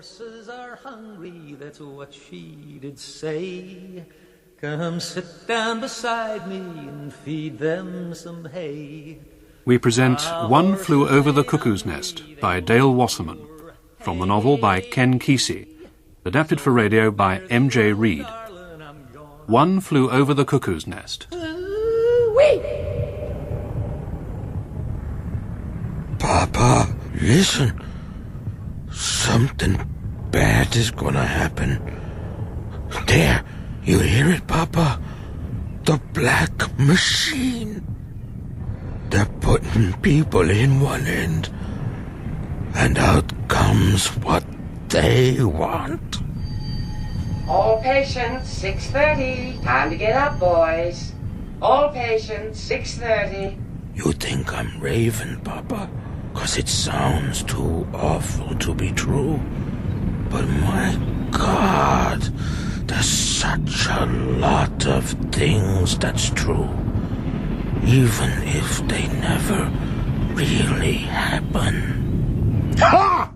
horses are hungry, that's what she did say. Come sit down beside me and feed them some hay. We present One Flew Over the Cuckoo's Nest by Dale Wasserman, from the novel by Ken Kesey, adapted for radio by M.J. Reid. One Flew Over the Cuckoo's Nest. Papa, listen. Something bad is gonna happen. There, you hear it, Papa? The black machine. They're putting people in one end, and out comes what they want. All patients, 6:30. Time to get up, boys. All patients, 6:30. You think I'm raving, Papa? 'Cause it sounds too awful to be true. But my God, there's such a lot of things that's true, even if they never really happen. Ha!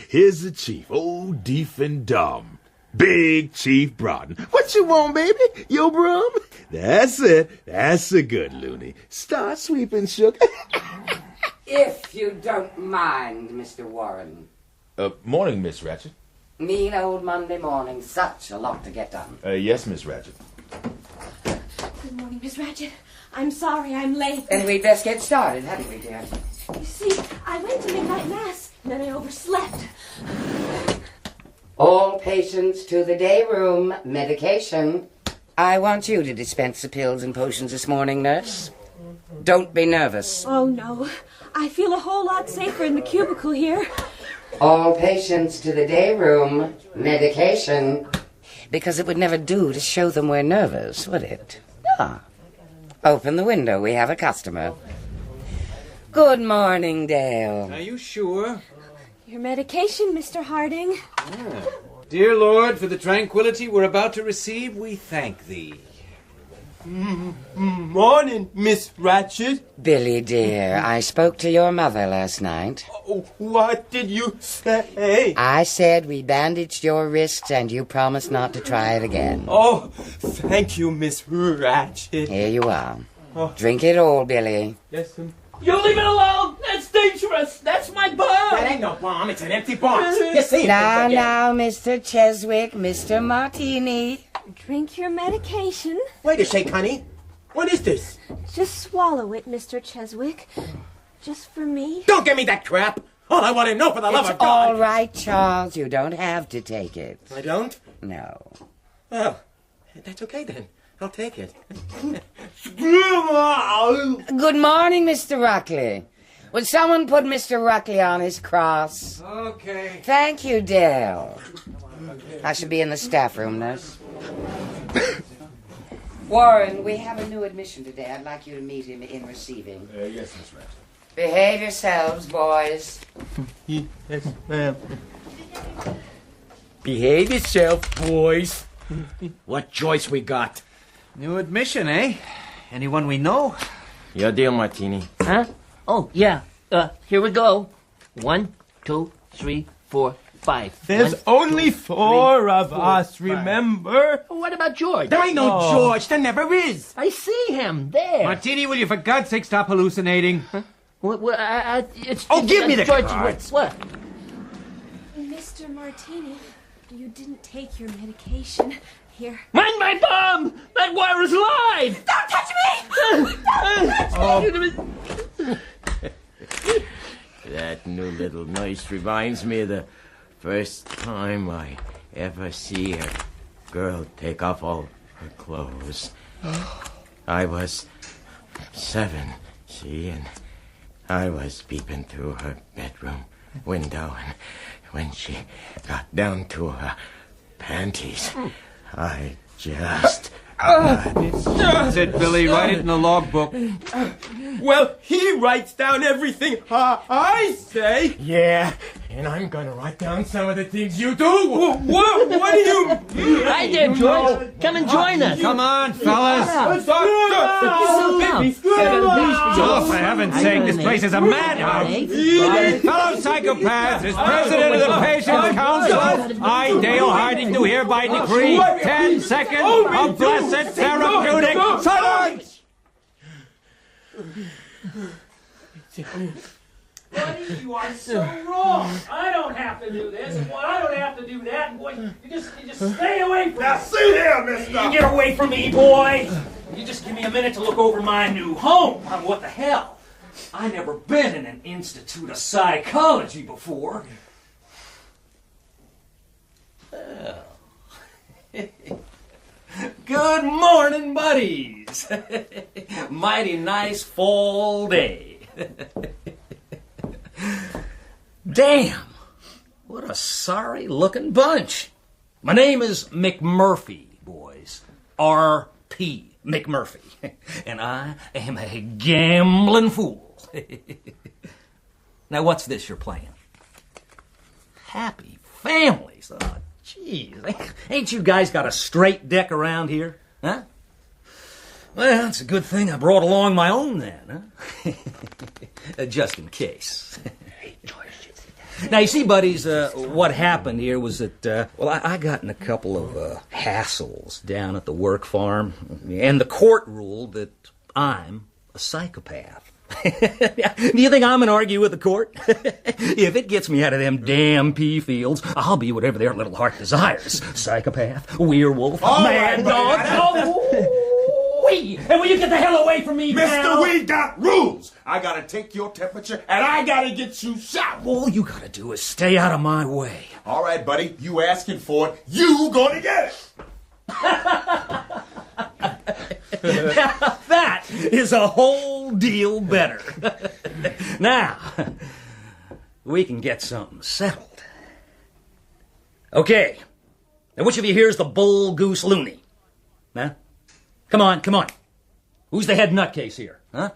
Here's the chief, old deaf and dumb. Big Chief Broughton. What you want, baby? Your broom? That's it. That's a good loony. Start sweeping, sugar. If you don't mind, Mr. Warren. Morning, Miss Ratchet. Mean old Monday morning. Such a lot to get done. Yes, Miss Ratchet. Good morning, Miss Ratchet. I'm sorry I'm late. And we'd best get started, hadn't we, dear? You see, I went to midnight mass, and then I overslept. All patients to the day room. Medication. I want you to dispense the pills and potions this morning, nurse. Don't be nervous. Oh, no. I feel a whole lot safer in the cubicle here. All patients to the day room. Medication. Because it would never do to show them we're nervous, would it? Ah. Open the window. We have a customer. Good morning, Dale. Are you sure? Your medication, Mr. Harding. Ah. Dear Lord, for the tranquility we're about to receive, we thank thee. Morning, Miss Ratchet. Billy, dear, I spoke to your mother last night. Oh, what did you say? I said we bandaged your wrists and you promised not to try it again. Oh, thank you, Miss Ratchet. Here you are. Oh. Drink it all, Billy. Yes, sir. You leave it alone! That's dangerous! That's my bomb! That ain't no bomb, it's an empty box. You see it? Now, Mr. Cheswick, Mr. Martini. Drink your medication. Wait a shake, honey. What is this? Just swallow it, Mr. Cheswick. Just for me. Don't give me that crap. All I want to know, for the love It's of God. all right, Charles. You don't have to take it. I don't? No. Well, that's okay then. I'll take it. Good morning, Mr. Ruckley. Would someone put Mr. Ruckley on his cross? Okay. Thank you, Dale. I should be in the staff room, nurse. Warren, we have a new admission today. I'd like you to meet him in receiving. Yes, Miss Ratchet. Behave yourselves, boys. Yes, ma'am. Behave yourself, boys. What choice we got? New admission, eh? Anyone we know? Your deal, Martini. Huh? Oh, yeah. Here we go. 1, 2, 3, 4, 5. There's 1, only 2, 4 3, of 4, us, 5. remember? What about George? There ain't no George. There never is. I see him there. Martini, will you for God's sake stop hallucinating? Huh? It's give me the George, cards. What? Mr. Martini, you didn't take your medication. Here. Mind my bomb! That wire is live! Don't touch me! That new little noise reminds me of the first time I ever see a girl take off all her clothes. I was 7, see, and I was peeping through her bedroom window, and when she got down to her panties, I just... That's it, Billy. Write it in the logbook. Well, he writes down everything I say. Yeah, And I'm gonna write down some of the things you do. What do you... Hi there, George. Come and join us. Come on, fellas. Stop. Oh, for heaven's sake, this place is a madhouse. Fellow psychopaths, as president of the Patients' Council, I, Dale Harding, do hereby decree 10 seconds of blessed therapeutic silence. Buddy, you are so wrong. I don't have to do this. Boy, I don't have to do that. Boy, you just stay away from me. Now, see here, mister. You get away from me, boy. You just give me a minute to look over my new home. What the hell? I never been in an institute of psychology before. Well. Good morning, buddies. Mighty nice fall day. Damn, what a sorry-looking bunch. My name is McMurphy, boys. R.P. McMurphy. And I am a gambling fool. Now, what's this you're playing? Happy families. Oh, jeez. Ain't you guys got a straight deck around here? Huh? Well, it's a good thing I brought along my own then, huh? Just in case. Now, you see, buddies, what happened here was that, I got in a couple of hassles down at the work farm, and the court ruled that I'm a psychopath. Do you think I'm gonna argue with the court? If it gets me out of them damn pea fields, I'll be whatever their little heart desires. Psychopath, werewolf, mad dog. And will you get the hell away from me, Mister, we got rules. I gotta take your temperature, and I gotta get you shot. All you gotta do is stay out of my way. All right, buddy, you asking for it, you gonna get it. That is a whole deal better. Now, we can get something settled. Okay. Now, which of you here is the bull goose loony? Huh? Come on. Who's the head nutcase here? Huh?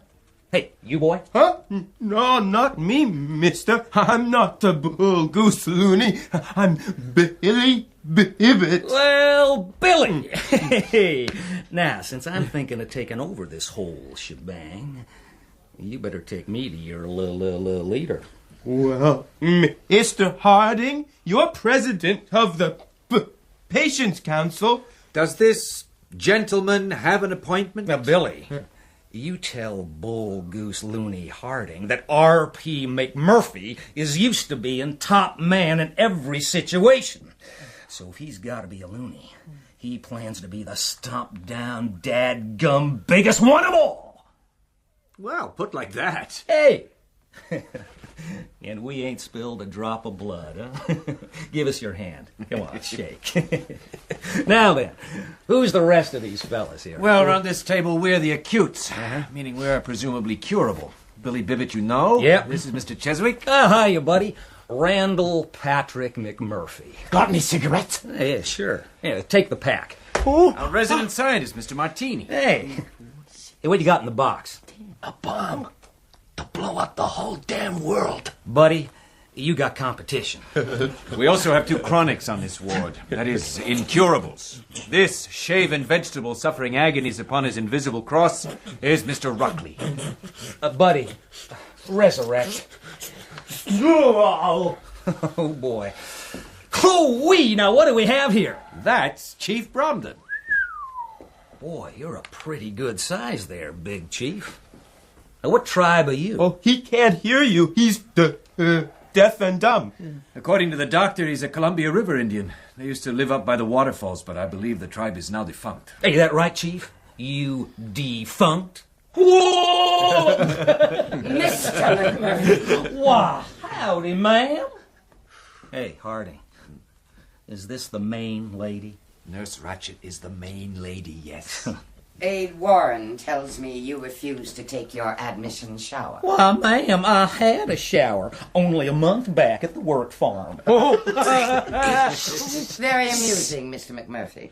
Hey, you boy? Huh? No, not me, mister. I'm not the bull goose loony. I'm Billy Bibbit. Well, Billy. Now, since I'm thinking of taking over this whole shebang, you better take me to your little leader. Well, Mr. Harding, you're president of the Patients' Council. Does this gentleman have an appointment? Now, Billy, you tell Bull Goose Looney Harding that R.P. McMurphy is used to being top man in every situation. So if he's got to be a loony, he plans to be the stomp-down, dadgum biggest one of all. Well, put like that. Hey! And we ain't spilled a drop of blood, huh? Give us your hand. Come on, shake. Now then, who's the rest of these fellas here? Well, around this table, we're the acutes, meaning we're presumably curable. Billy Bibbit, you know? Yep. This is Mr. Cheswick. Hiya, buddy. Randall Patrick McMurphy. Got any cigarettes? Yeah, sure. Yeah, take the pack. Our resident scientist, Mr. Martini. Hey, what you got in the box? A bomb to blow up the whole damn world. Buddy, you got competition. We also have 2 chronics on this ward. That is, incurables. This shaven vegetable suffering agonies upon his invisible cross is Mr. Ruckley. Buddy, resurrect. Oh, boy. Oh-wee! Now, what do we have here? That's Chief Bromden. Boy, you're a pretty good size there, Big Chief. Now, what tribe are you? Oh, he can't hear you. He's deaf and dumb. According to the doctor, he's a Columbia River Indian. They used to live up by the waterfalls, but I believe the tribe is now defunct. Hey, that right, Chief? You defunct? Whoa! Mr. McMurphy. Why, howdy, ma'am. Hey, Harding, is this the main lady? Nurse Ratchet is the main lady, yes. Aide Warren tells me you refused to take your admission shower. Why, ma'am, I had a shower only a month back at the work farm. Very amusing, Mr. McMurphy.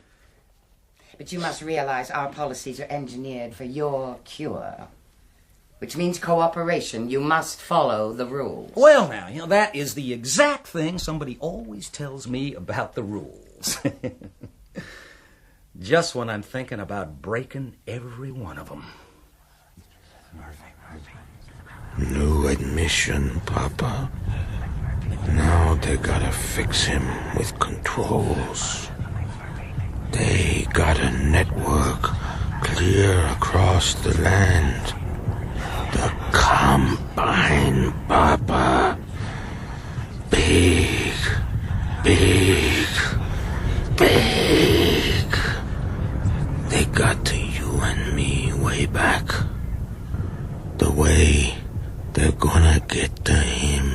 But you must realize our policies are engineered for your cure. which means cooperation. You must follow the rules. Well, now, that is the exact thing somebody always tells me about the rules. Just when I'm thinking about breaking every one of them. New admission, Papa. Now they gotta fix him with controls. They got a network clear across the land. The Combine, Papa. Big, big, big. They got to you and me way back. The way they're gonna get to him.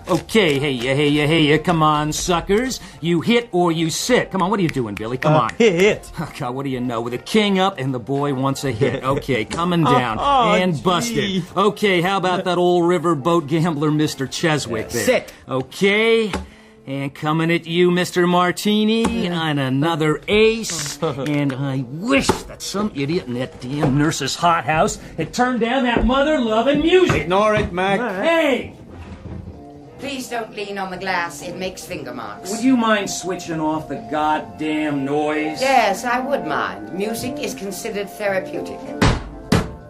Okay, hey, come on, suckers. You hit or you sit. Come on, what are you doing, Billy? Come on. Hit. Oh, God, what do you know? With a king up and the boy wants a hit. Okay, coming down and busted. Okay, how about that old riverboat gambler, Mr. Cheswick there? Sit. Okay, and coming at you, Mr. Martini, and another ace. And I wish that some idiot in that damn nurse's hothouse had turned down that mother-loving music. Ignore it, Mac. Hey! Please don't lean on the glass. It makes finger marks. Would you mind switching off the goddamn noise? Yes, I would mind. Music is considered therapeutic.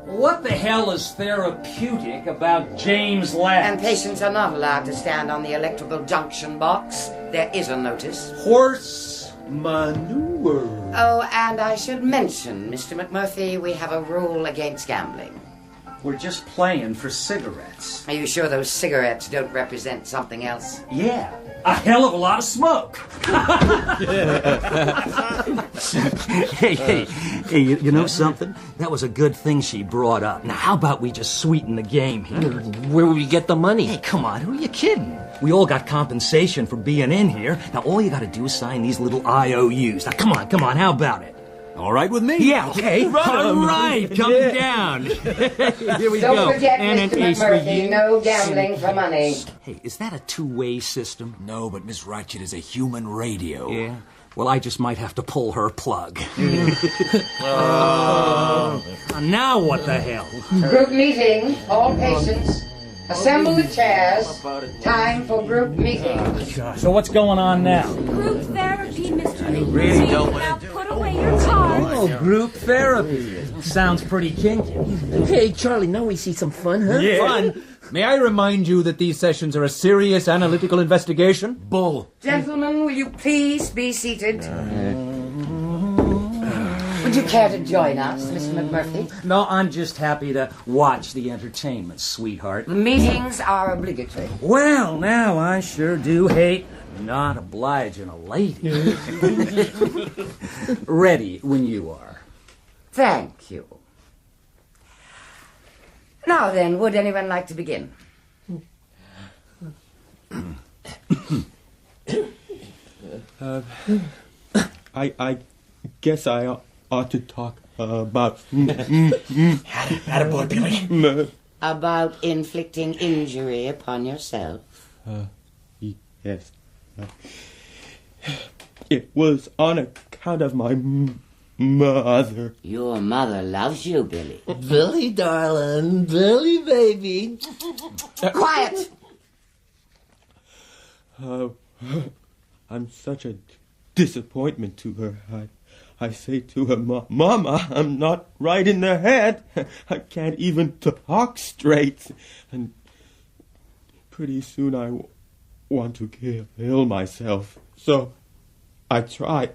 What the hell is therapeutic about James Ladd? And patients are not allowed to stand on the electrical junction box. There is a notice. Horse manure. Oh, and I should mention, Mr. McMurphy, we have a rule against gambling. We're just playing for cigarettes. Are you sure those cigarettes don't represent something else? Yeah, a hell of a lot of smoke. Hey, you know something? That was a good thing she brought up. Now, how about we just sweeten the game here? Where will we get the money? Hey, come on, who are you kidding? We all got compensation for being in here. Now, all you gotta do is sign these little IOUs. Now, come on, how about it? All right with me. Yeah, okay. All right, coming down. Here we go. Don't forget, And Mr. an ace for McMurphy, you. no gambling for money. Hey, is that a two-way system? No, but Miss Ratchet is a human radio. Yeah. Well, I just might have to pull her plug. Now what the hell? Group meeting. All patients. Assemble the chairs. Time for group meeting. So what's going on now? Group therapy, Mr. You really don't Now want to do put away your cards. Oh, group therapy. Sounds pretty kinky. Hey, Charlie, now we see some fun, huh? Yeah. Fun. May I remind you that these sessions are a serious analytical investigation? Bull. Gentlemen, will you please be seated? Would you care to join us, Mr. McMurphy? No, I'm just happy to watch the entertainment, sweetheart. The meetings are obligatory. Well, now I sure do hate not obliging a lady. Ready when you are. Thank you. Now then, would anyone like to begin? I guess I ought to talk about... Attaboy, Billy. About inflicting injury upon yourself. Yes. It was on account of my mother. Your mother loves you, Billy. Billy, darling. Billy, baby. Quiet! I'm such a disappointment to her. I say to her, Mama, I'm not right in the head. I can't even talk straight. And pretty soon I want to kill myself. So I try.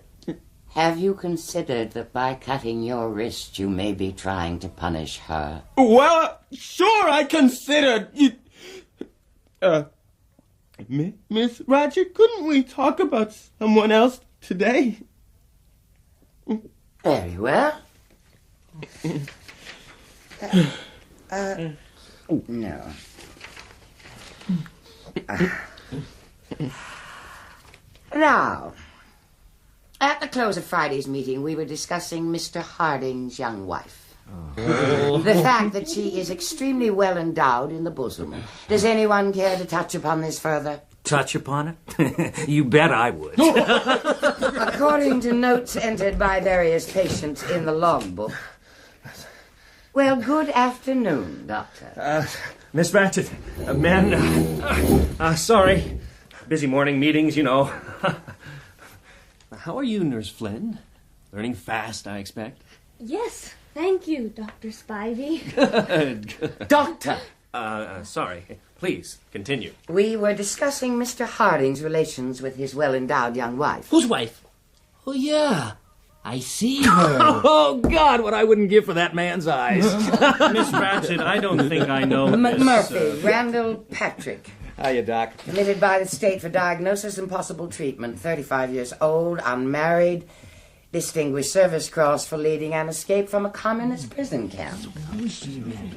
Have you considered that by cutting your wrist you may be trying to punish her? Well, sure, I considered. Miss Roger, couldn't we talk about someone else today? Very well. No. Now, at the close of Friday's meeting, we were discussing Mr. Harding's young wife. The fact that she is extremely well endowed in the bosom. Does anyone care to touch upon this further? Touch upon it? You bet I would. According to notes entered by various patients in the logbook. Well, good afternoon, Doctor. Miss Ratchet, men, sorry. Busy morning meetings, you know. How are you, Nurse Flynn? Learning fast, I expect. Yes, thank you, Dr. Spivey. Good. Doctor! Sorry. Please, continue. We were discussing Mr. Harding's relations with his well-endowed young wife. Whose wife? Oh, yeah. I see her. Oh, God, what I wouldn't give for that man's eyes. Miss Ratchet, I don't think I know McMurphy, Randall Patrick. Hiya, Doc. Committed by the state for diagnosis and possible treatment. 35 years old, unmarried. Distinguished Service Cross for leading an escape from a communist prison camp.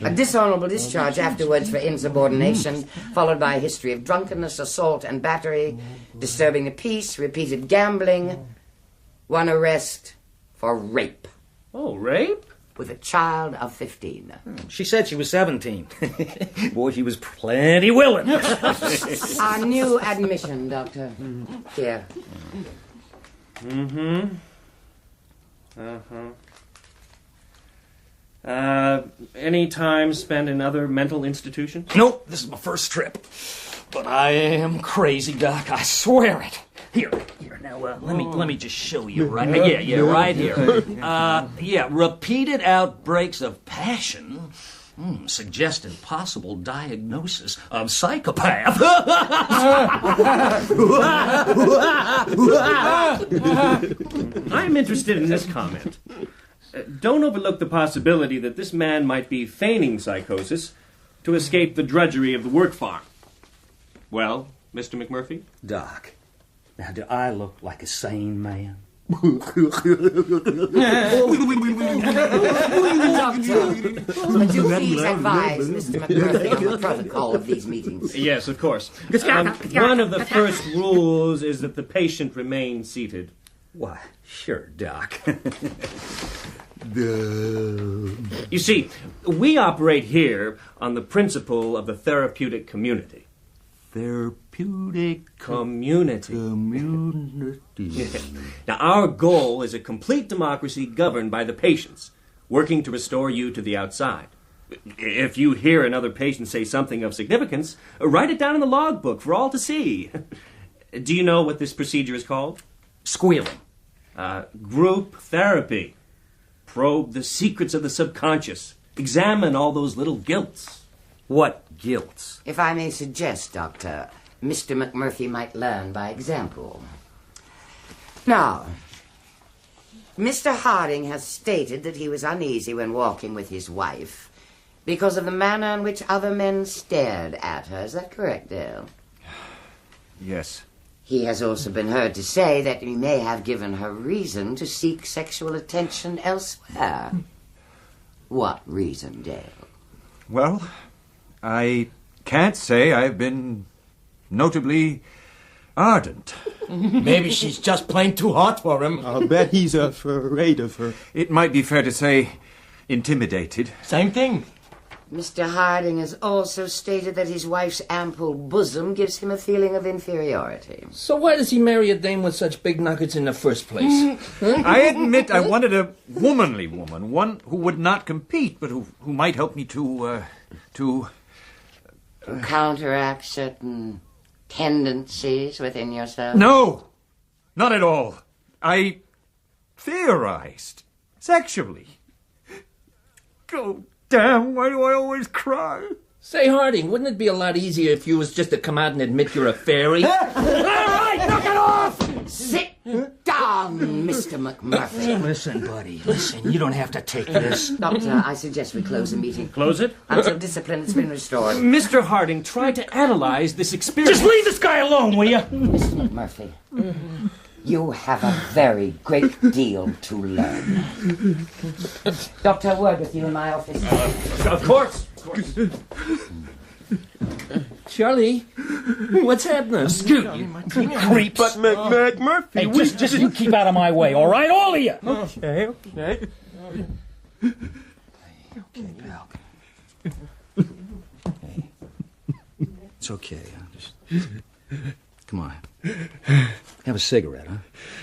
A dishonorable discharge afterwards for insubordination, followed by a history of drunkenness, assault, and battery, disturbing the peace, repeated gambling, one arrest for rape. Oh, rape? With a child of 15. She said she was 17. Boy, she was plenty willing. Our new admission, Doctor. Here. Mm-hmm. Any time spent in other mental institutions? Nope, this is my first trip. But I am crazy, Doc. I swear it. Here. Now, let me just show you right. Yeah, right here. Yeah, repeated outbreaks of passion suggested possible diagnosis of psychopath. I'm interested in this comment. Don't overlook the possibility that this man might be feigning psychosis to escape the drudgery of the work farm. Well, Mr. McMurphy? Doc, now do I look like a sane man? Doctor, would you please advise Mr. McMurphy on the protocol of these meetings? Yes, of course. One of the first rules is that the patient remain seated. Why, sure, Doc. You see, we operate here on the principle of the therapeutic community. Therapeutic community. Community. Now, our goal is a complete democracy governed by the patients, working to restore you to the outside. If you hear another patient say something of significance, write it down in the logbook for all to see. Do you know what this procedure is called? Squealing. Group therapy. Probe the secrets of the subconscious. Examine all those little guilts. What guilts? If I may suggest, Doctor, Mr. McMurphy might learn by example. Now, Mr. Harding has stated that he was uneasy when walking with his wife because of the manner in which other men stared at her. Is that correct, Dale? Yes. He has also been heard to say that he may have given her reason to seek sexual attention elsewhere. What reason, Dale? Well, I can't say I've been notably ardent. Maybe she's just plain too hot for him. I'll bet he's afraid of her. It might be fair to say intimidated. Same thing. Mr. Harding has also stated that his wife's ample bosom gives him a feeling of inferiority. So why does he marry a dame with such big nuggets in the first place? I admit I wanted a womanly woman, one who would not compete, but who might help me to counteract certain tendencies within yourself? No, not at all. I theorized sexually. Oh, damn, why do I always cry? Say, Harding, wouldn't it be a lot easier if you was just to come out and admit you're a fairy? All right, knock it off! Sit down, Mr. McMurphy. Listen, buddy, listen. You don't have to take this. Doctor, I suggest we close the meeting. Close it? Until discipline has been restored. Mr. Harding, try to analyze this experience. Just leave this guy alone, will you? Mr. McMurphy, you have a very great deal to learn. Doctor, a word with you in my office. Of course. Charlie, what's happening? Scoot, you creeps. But McMurphy, Hey, just you keep out of my way, all right? All of you. Okay. Okay, pal. Hey. It's okay. Just come on. Have a cigarette, huh?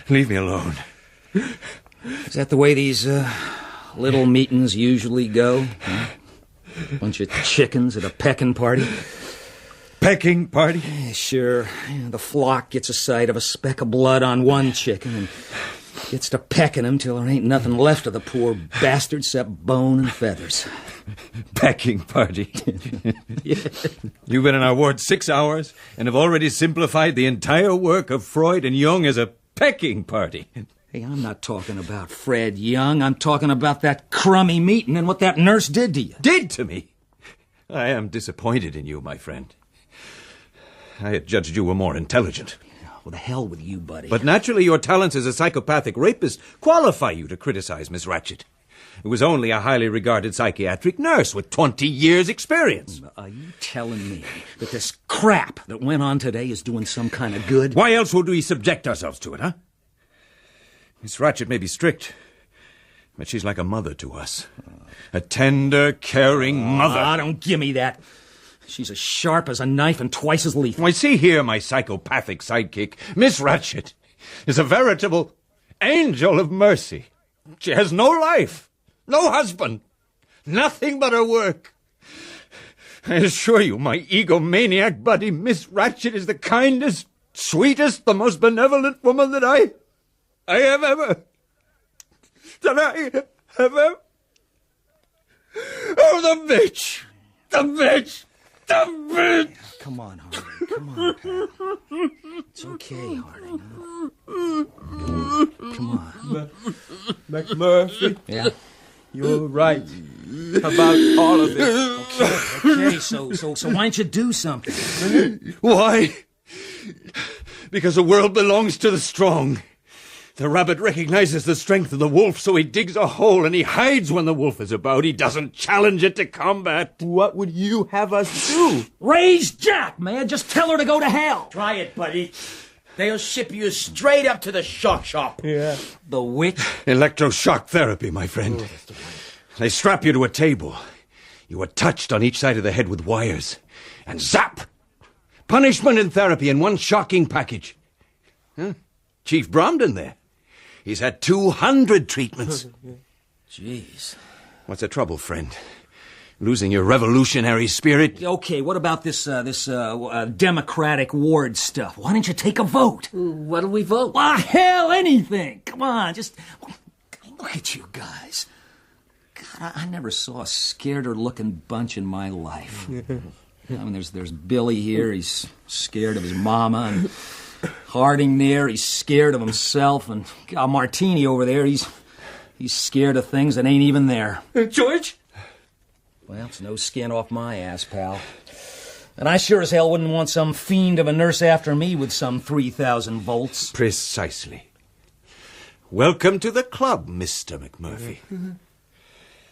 Leave me alone. Is that the way these little meetings usually go? Huh? Bunch of chickens at a pecking party? Pecking party? Yeah, sure. Yeah, the flock gets a sight of a speck of blood on one chicken and gets to pecking him till there ain't nothing left of the poor bastard except bone and feathers. Pecking party. Yeah. You've been in our ward 6 hours and have already simplified the entire work of Freud and Jung as a pecking party. Hey, I'm not talking about Fred Young. I'm talking about that crummy meeting and what that nurse did to you. Did to me? I am disappointed in you, my friend. I had judged you were more intelligent. Well, the hell with you, buddy. But naturally your talents as a psychopathic rapist qualify you to criticize Miss Ratched. It was only a highly regarded psychiatric nurse with 20 years' experience. Are you telling me that this crap that went on today is doing some kind of good? Why else would we subject ourselves to it, huh? Miss Ratched may be strict, but she's like a mother to us. A tender, caring mother. Don't give me that. She's as sharp as a knife and twice as lethal. Why, see here, my psychopathic sidekick. Miss Ratched is a veritable angel of mercy. She has no life, no husband, nothing but her work. I assure you, my egomaniac buddy, Miss Ratched is the kindest, sweetest, the most benevolent woman that I have ever... Oh, the bitch! The bitch! The bitch! Come on, Harding. Come on, pal. It's okay, Harding. Come on. McMurphy? Yeah? You're right about all of this. Okay, so why don't you do something? Why? Because the world belongs to the strong. The rabbit recognizes the strength of the wolf, so he digs a hole and he hides when the wolf is about. He doesn't challenge it to combat. What would you have us do? Raise Jack, man. Just tell her to go to hell. Try it, buddy. They'll ship you straight up to the shock shop. Yeah. The witch? Electroshock therapy, my friend. They strap you to a table. You are touched on each side of the head with wires. And zap! Punishment and therapy in one shocking package. Huh? Chief Bromden there. He's had 200 treatments. Jeez. What's the trouble, friend? Losing your revolutionary spirit? Okay, what about this Democratic ward stuff? Why don't you take a vote? What'll we vote? Well, hell, anything. Come on, just look at you guys. God, I never saw a scareder-looking bunch in my life. I mean, there's Billy here. He's scared of his mama, and Harding there. He's scared of himself, and Martini over there. He's scared of things that ain't even there. George? Well, it's no skin off my ass, pal. And I sure as hell wouldn't want some fiend of a nurse after me with some 3,000 volts. Precisely. Welcome to the club, Mr. McMurphy.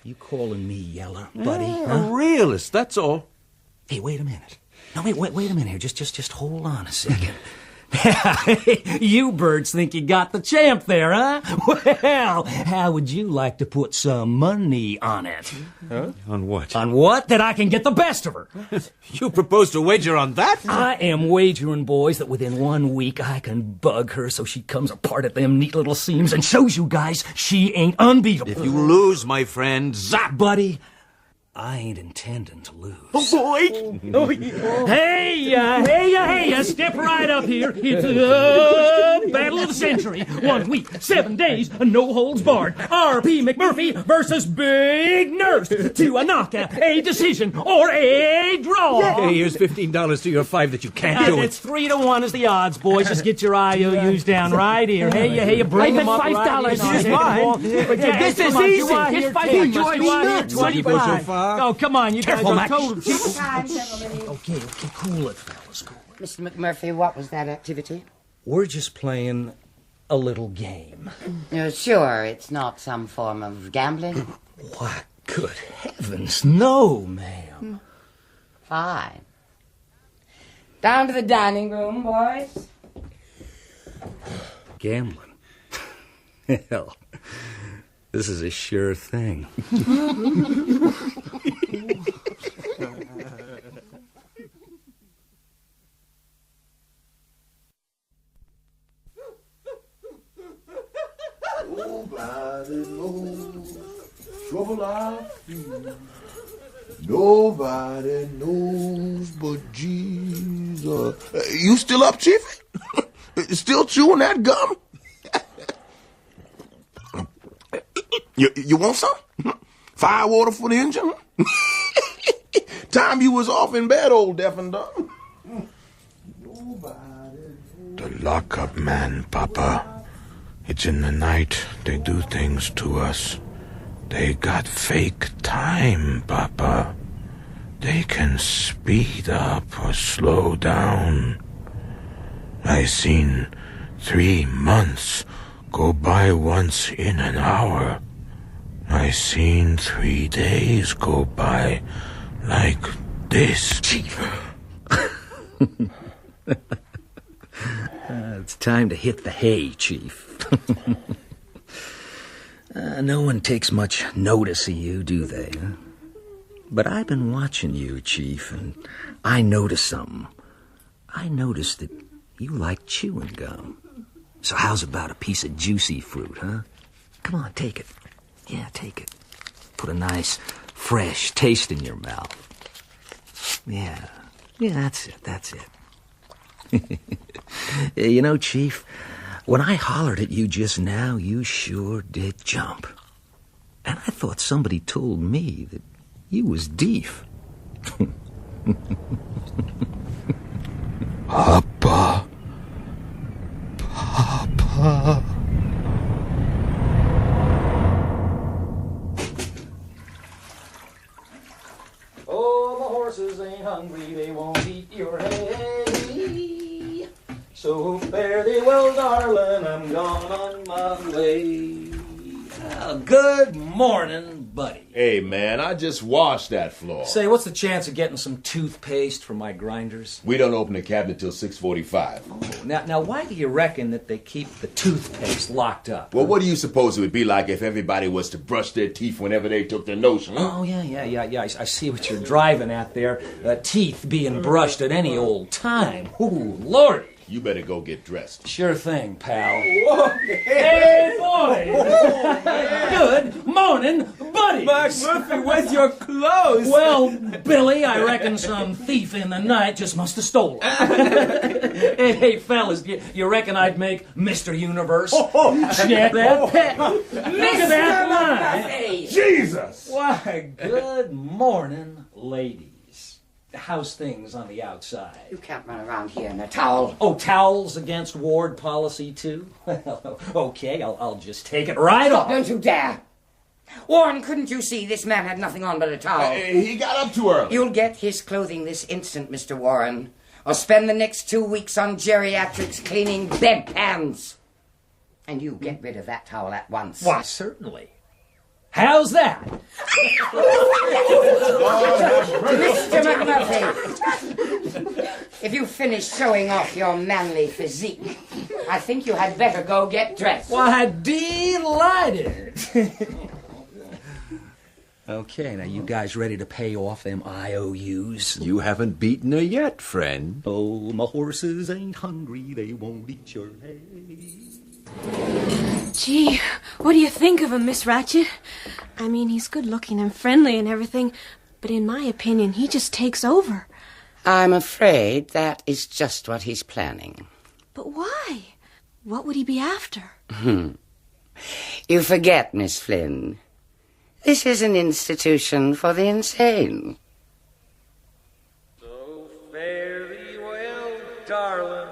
You calling me yeller, buddy? A realist, that's all. Hey, wait a minute. No, wait a minute here. Just hold on a second. You birds think you got the champ there, huh? Well, how would you like to put some money on it? Huh? On what? On what? That I can get the best of her. You propose to wager on that? I am wagering, boys, that within 1 week I can bug her so she comes apart at them neat little seams and shows you guys she ain't unbeatable. If you lose, my friend, zap! Buddy, I ain't intending to lose. Oh, boy! Hey, step right up here. It's the battle of the century. 1 week, 7 days, no holds barred. R.P. McMurphy versus Big Nurse to a knockout, a decision, or a draw. Hey, here's $15 to your 5 that you can't do it. It's 3-1 is the odds, boys. Just get your IOUs down right here. Hey, bring them up $5. right This is mine. This is easy. Just $5, George. 25. Oh, come on, you Careful, guys are Max. total cheap. Okay, cool it, fellas, cool it. Mr. McMurphy, what was that activity? We're just playing a little game. You're sure it's not some form of gambling? Why, good heavens, no, ma'am. Fine. Down to the dining room, boys. Gambling? Hell, this is a sure thing. Nobody knows but Jesus. You still up, Chief? Still chewing that gum? You want some? Fire water for the engine? Time you was off in bed, old deaf and dumb. The lockup man, Papa. It's in the night. They do things to us. They got fake time, Papa. They can speed up or slow down. I seen 3 months go by once in an hour. I seen 3 days go by like this. It's time to hit the hay, Chief. No one takes much notice of you, do they? Huh? But I've been watching you, Chief, and I noticed something. I noticed that you like chewing gum. So how's about a piece of juicy fruit, huh? Come on, take it. Yeah, take it. Put a nice, fresh taste in your mouth. Yeah, that's it. You know, Chief, when I hollered at you just now, you sure did jump. And I thought somebody told me that you was deaf. Papa. Papa. Oh, the horses ain't hungry, they won't eat your hay. So fare thee well, darling, I'm gone on my way. Good morning, buddy. Hey, man, I just washed that floor. Say, what's the chance of getting some toothpaste for my grinders? We don't open the cabinet till 6:45. Oh, now, why do you reckon that they keep the toothpaste locked up? Well, what do you suppose it would be like if everybody was to brush their teeth whenever they took their notion? Huh? Oh, yeah. I see what you're driving at there. Teeth being brushed at any old time. Ooh, Lordy. You better go get dressed. Sure thing, pal. Hey, boy! Good morning, buddy! Murphy, where's your clothes? Well, Billy, I reckon some thief in the night just must have stolen. Hey, fellas, you reckon I'd make Mr. Universe? Check that pet. Look at that line. Jesus! Why, good morning, ladies. How's things on the outside? You can't run around here in a towel. Oh, towels against ward policy, too? Well, okay, I'll just take it right off. Don't you dare. Warren, couldn't you see this man had nothing on but a towel? He got up too early. You'll get his clothing this instant, Mr. Warren, or spend the next 2 weeks on geriatrics cleaning bedpans. And you get rid of that towel at once. Why, certainly. How's that? Mr. McMurphy, if you finish showing off your manly physique, I think you had better go get dressed. Why, delighted. Okay, now you guys ready to pay off them IOUs? You haven't beaten her yet, friend. Oh, my horses ain't hungry, they won't eat your hay. Gee, what do you think of him, Miss Ratchet? I mean, he's good-looking and friendly and everything, but in my opinion, he just takes over. I'm afraid that is just what he's planning. But why? What would he be after? You forget, Miss Flynn. This is an institution for the insane. So very well, darling.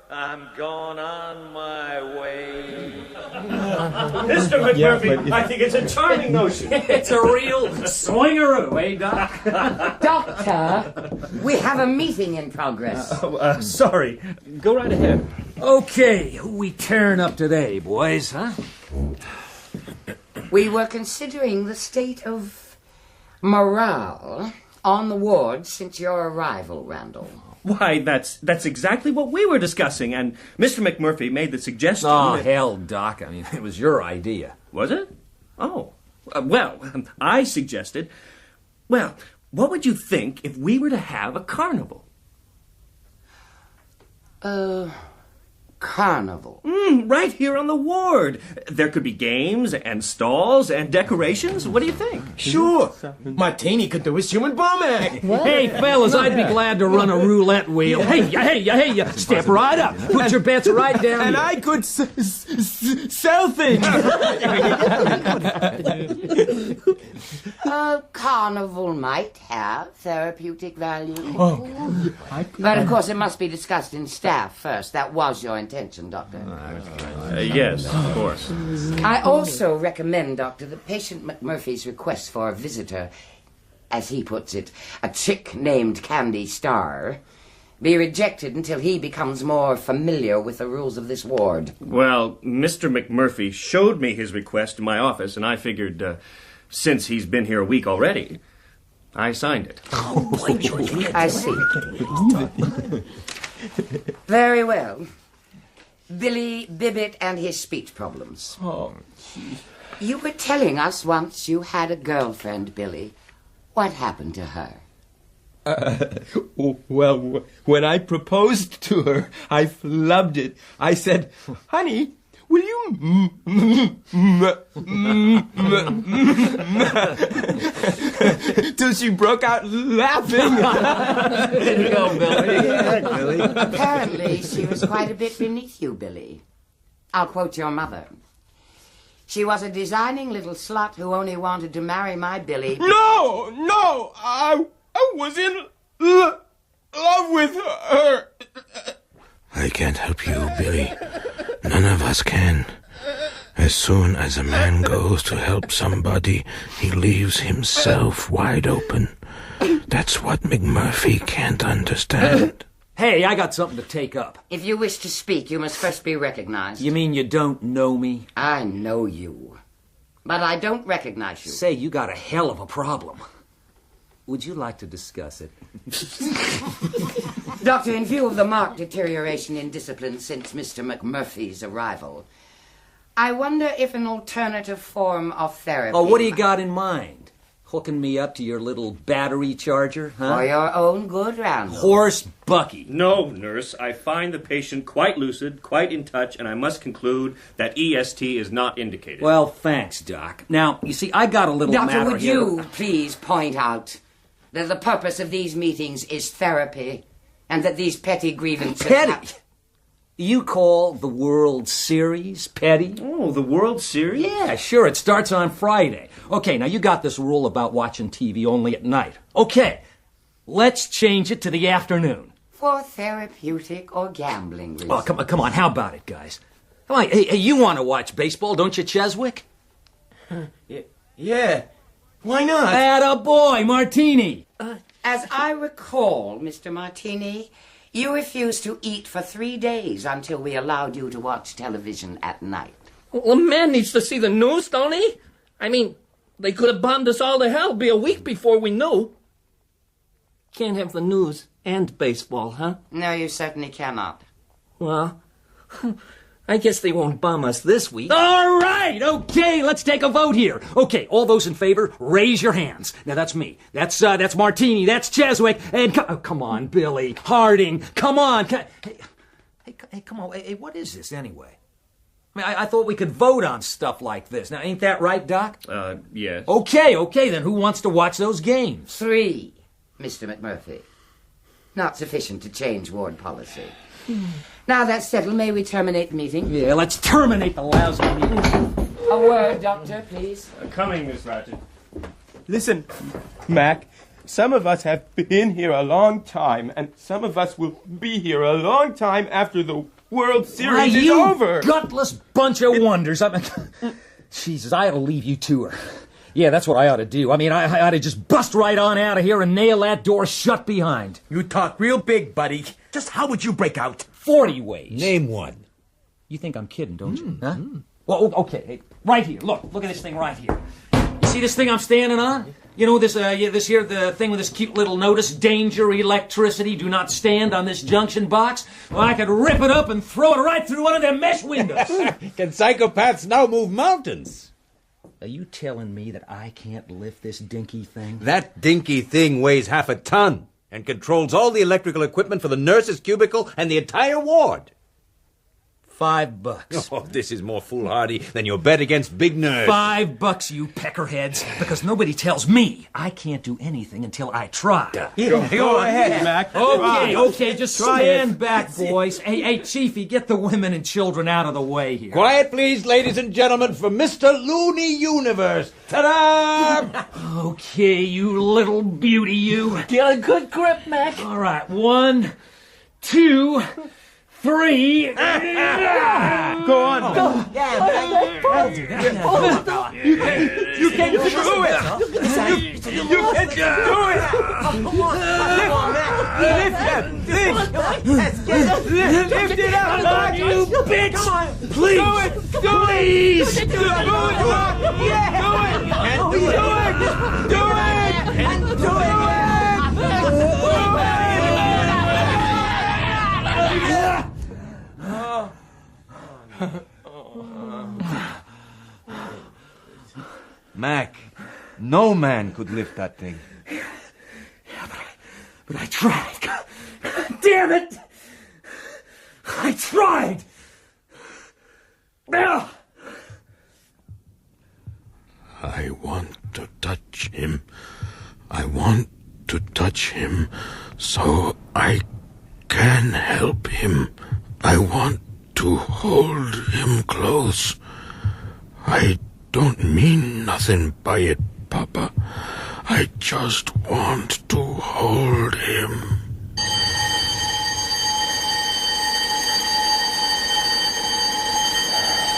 I'm gone on my way. Mr. McMurphy, I think it's a charming notion. It's a real swingaroo, eh, Doc? Doctor, we have a meeting in progress. Sorry. Go right ahead. Okay, who we tearing up today, boys, huh? We were considering the state of morale on the ward since your arrival, Randall. Why, that's exactly what we were discussing, and Mr. McMurphy made the suggestion. Oh, hell, Doc. I mean, it was your idea. Was it? Oh. Well, I suggested... Well, what would you think if we were to have a carnival? carnival. Right here on the ward. There could be games and stalls and decorations. What do you think? Sure. Martini could do his human bomb act. Hey, fellas, I'd be glad to run a roulette wheel. Hey, step right up. Put your bets right down And here. I could sell things. A carnival might have therapeutic value. But of course it must be discussed in staff first. That was your intention, Doctor. Yes, of course. I also recommend, Doctor, that patient McMurphy's request for a visitor, as he puts it, a chick named Candy Starr, be rejected until he becomes more familiar with the rules of this ward. Well, Mr. McMurphy showed me his request in my office, and I figured, since he's been here a week already, I signed it. I see. Very well. Billy Bibbit and his speech problems. You were telling us once you had a girlfriend, Billy. What happened to her? Well, when I proposed to her, I flubbed it. I said, honey, will you till she broke out laughing. There you go, Billy. Apparently, she was quite a bit beneath you, Billy. I'll quote your mother. She was a designing little slut who only wanted to marry my Billy. No, I was in love with her. I can't help you, Billy. None of us can. As soon as a man goes to help somebody, he leaves himself wide open. That's what McMurphy can't understand. Hey, I got something to take up. If you wish to speak, you must first be recognized. You mean you don't know me? I know you. But I don't recognize you. Say, you got a hell of a problem. Would you like to discuss it? Doctor, in view of the marked deterioration in discipline since Mr. McMurphy's arrival, I wonder if an alternative form of therapy... Oh, what do you got in mind? Hooking me up to your little battery charger, huh? For your own good, Randall. Horse Bucky. No, nurse. I find the patient quite lucid, quite in touch, and I must conclude that EST is not indicated. Well, thanks, Doc. Now, you see, I got a little Doctor, matter would here. you please point out that the purpose of these meetings is therapy, and that these petty grievances... Petty? You call the World Series petty? Oh, the World Series? Yeah, sure. It starts on Friday. Okay, now you got this rule about watching TV only at night. Okay, let's change it to the afternoon. For therapeutic or gambling reasons. Oh, come on. How about it, guys? Come on. Hey, you want to watch baseball, don't you, Cheswick? Yeah. Why not? Attaboy, Martini. As I recall, Mr. Martini, you refused to eat for 3 days until we allowed you to watch television at night. Well, a man needs to see the news, don't he? I mean, they could have bombed us all to hell, be a week before we knew. Can't have the news and baseball, huh? No, you certainly cannot. Well, I guess they won't bomb us this week. All right, okay, let's take a vote here. Okay, all those in favor, raise your hands. Now, that's me. That's Martini. That's Cheswick. And come on, Billy. Harding. Come on. Hey, come on. Hey, what is this, anyway? I mean, I thought we could vote on stuff like this. Now, ain't that right, Doc? Yes. Okay, then who wants to watch those games? 3, Mr. McMurphy. Not sufficient to change ward policy. Now that's settled, may we terminate the meeting? Yeah, let's terminate the lousy meeting. A word, Doctor, please. Coming, Miss Ratchet. Listen, Mac, some of us have been here a long time, and some of us will be here a long time after the World Series is you over. Gutless bunch of wonders. I mean, Jesus, I ought to leave you to her. Yeah, that's what I ought to do. I mean, I ought to just bust right on out of here and nail that door shut behind. You talk real big, buddy. Just how would you break out? 40 ways. Name one. You think I'm kidding, don't you? Huh? Well, okay. Hey, right here. Look at this thing right here. You see this thing I'm standing on? You know this here, the thing with this cute little notice, danger, electricity, do not stand on this junction box? Well, I could rip it up and throw it right through one of them mesh windows. Can psychopaths now move mountains? Are you telling me that I can't lift this dinky thing? That dinky thing weighs half a ton and controls all the electrical equipment for the nurse's cubicle and the entire ward. $5. Oh, this is more foolhardy than your bet against Big Nerd. $5, you peckerheads, because nobody tells me I can't do anything until I try. Go ahead, Mac. Okay, just stand back, boys. Hey, Chiefy, get the women and children out of the way here. Quiet, please, ladies and gentlemen, for Mr. Looney Universe. Ta-da! Okay, you little beauty, you. Get a good grip, Mac. All right, 1, 2, 3. Go on. Go. You can do it. You can do it. Lift it up, Mac. You bitch. Please. Please. Do Mac, no man could lift that thing. But I tried. God damn it! I tried! I want to touch him. I want to touch him so I can help him. I want to hold him close. I don't mean nothing by it, Papa. I just want to hold him.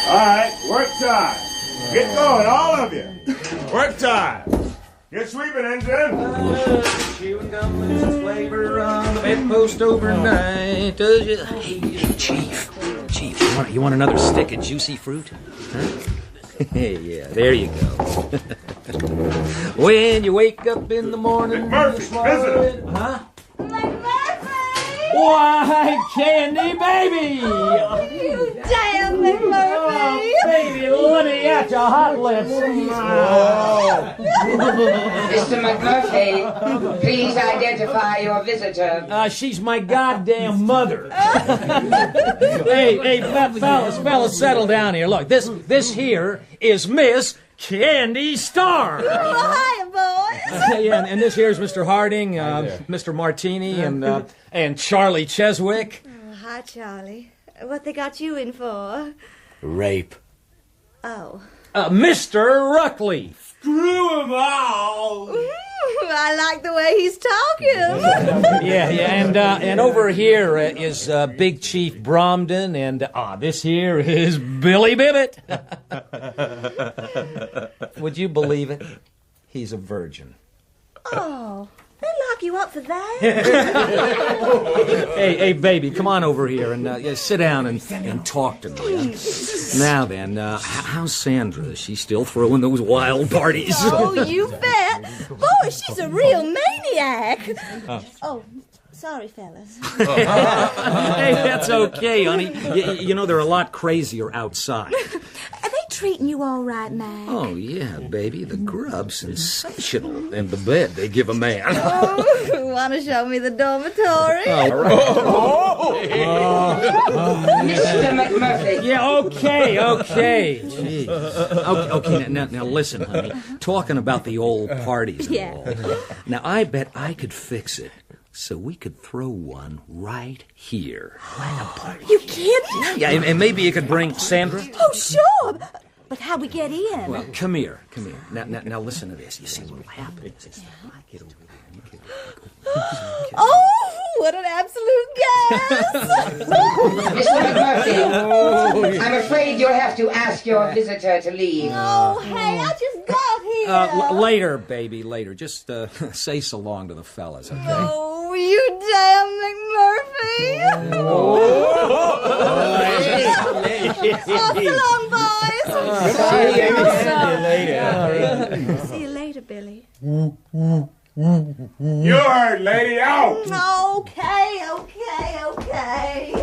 All right, work time. Get going, all of you. Work time. Get sweeping, engine. Chewing gum loses flavor on the bedpost overnight. Does you? Hey, Chief, you want another stick of juicy fruit? Huh? Yeah, there you go. When you wake up in the morning, McMurphy, visitor. Huh? McMurphy! Why, Candy, baby! Oh, you damn McMurphy! Oh, baby, let me at your hot lips. Mr. McMurphy, please identify your visitor. She's my goddamn mother. Hey, fellas, settle down here. Look, this here is Miss Candy Star. Oh, hiya, boys. Yeah, and this here's Mr. Harding, Mr. Martini, and Charlie Cheswick. Oh, hi, Charlie. What they got you in for? Rape. Oh. Mr. Ruckley. Screw 'em all. I like the way he's talking. Yeah, and over here is Big Chief Bromden, and this here is Billy Bibbit. Would you believe it? He's a virgin. Oh, they lock you up for that? Hey, baby, come on over here and sit down and talk to me. Now then, how's Sandra? Is she still throwing those wild parties? Oh, you bet. Boy, she's a real maniac. Oh, sorry, fellas. Hey, that's okay, honey. You know, they're a lot crazier outside. Are they treating you all right, Mac? Oh, yeah, baby. The grub's sensational. And the bed they give a man. Oh, want to show me the dormitory? Mr. McMurphy. Yeah, okay. Jeez. Okay, now listen, honey. Talking about the old parties and all. Now, I bet I could fix it. So we could throw one right here. You kidding? Yeah, and maybe you could bring Sandra. Oh, sure. But how we get in? Well, come here. Now listen to this. You see what will happen is get over there. Oh, what an absolute gas! Mr. McMurphy, I'm afraid you'll have to ask your visitor to leave. Oh, hey, I just got here. Later, baby, later. Just say so long to the fellas, okay? Oh, you damn McMurphy! So long, boys. See you later, Billy. You heard, lady, out! Okay.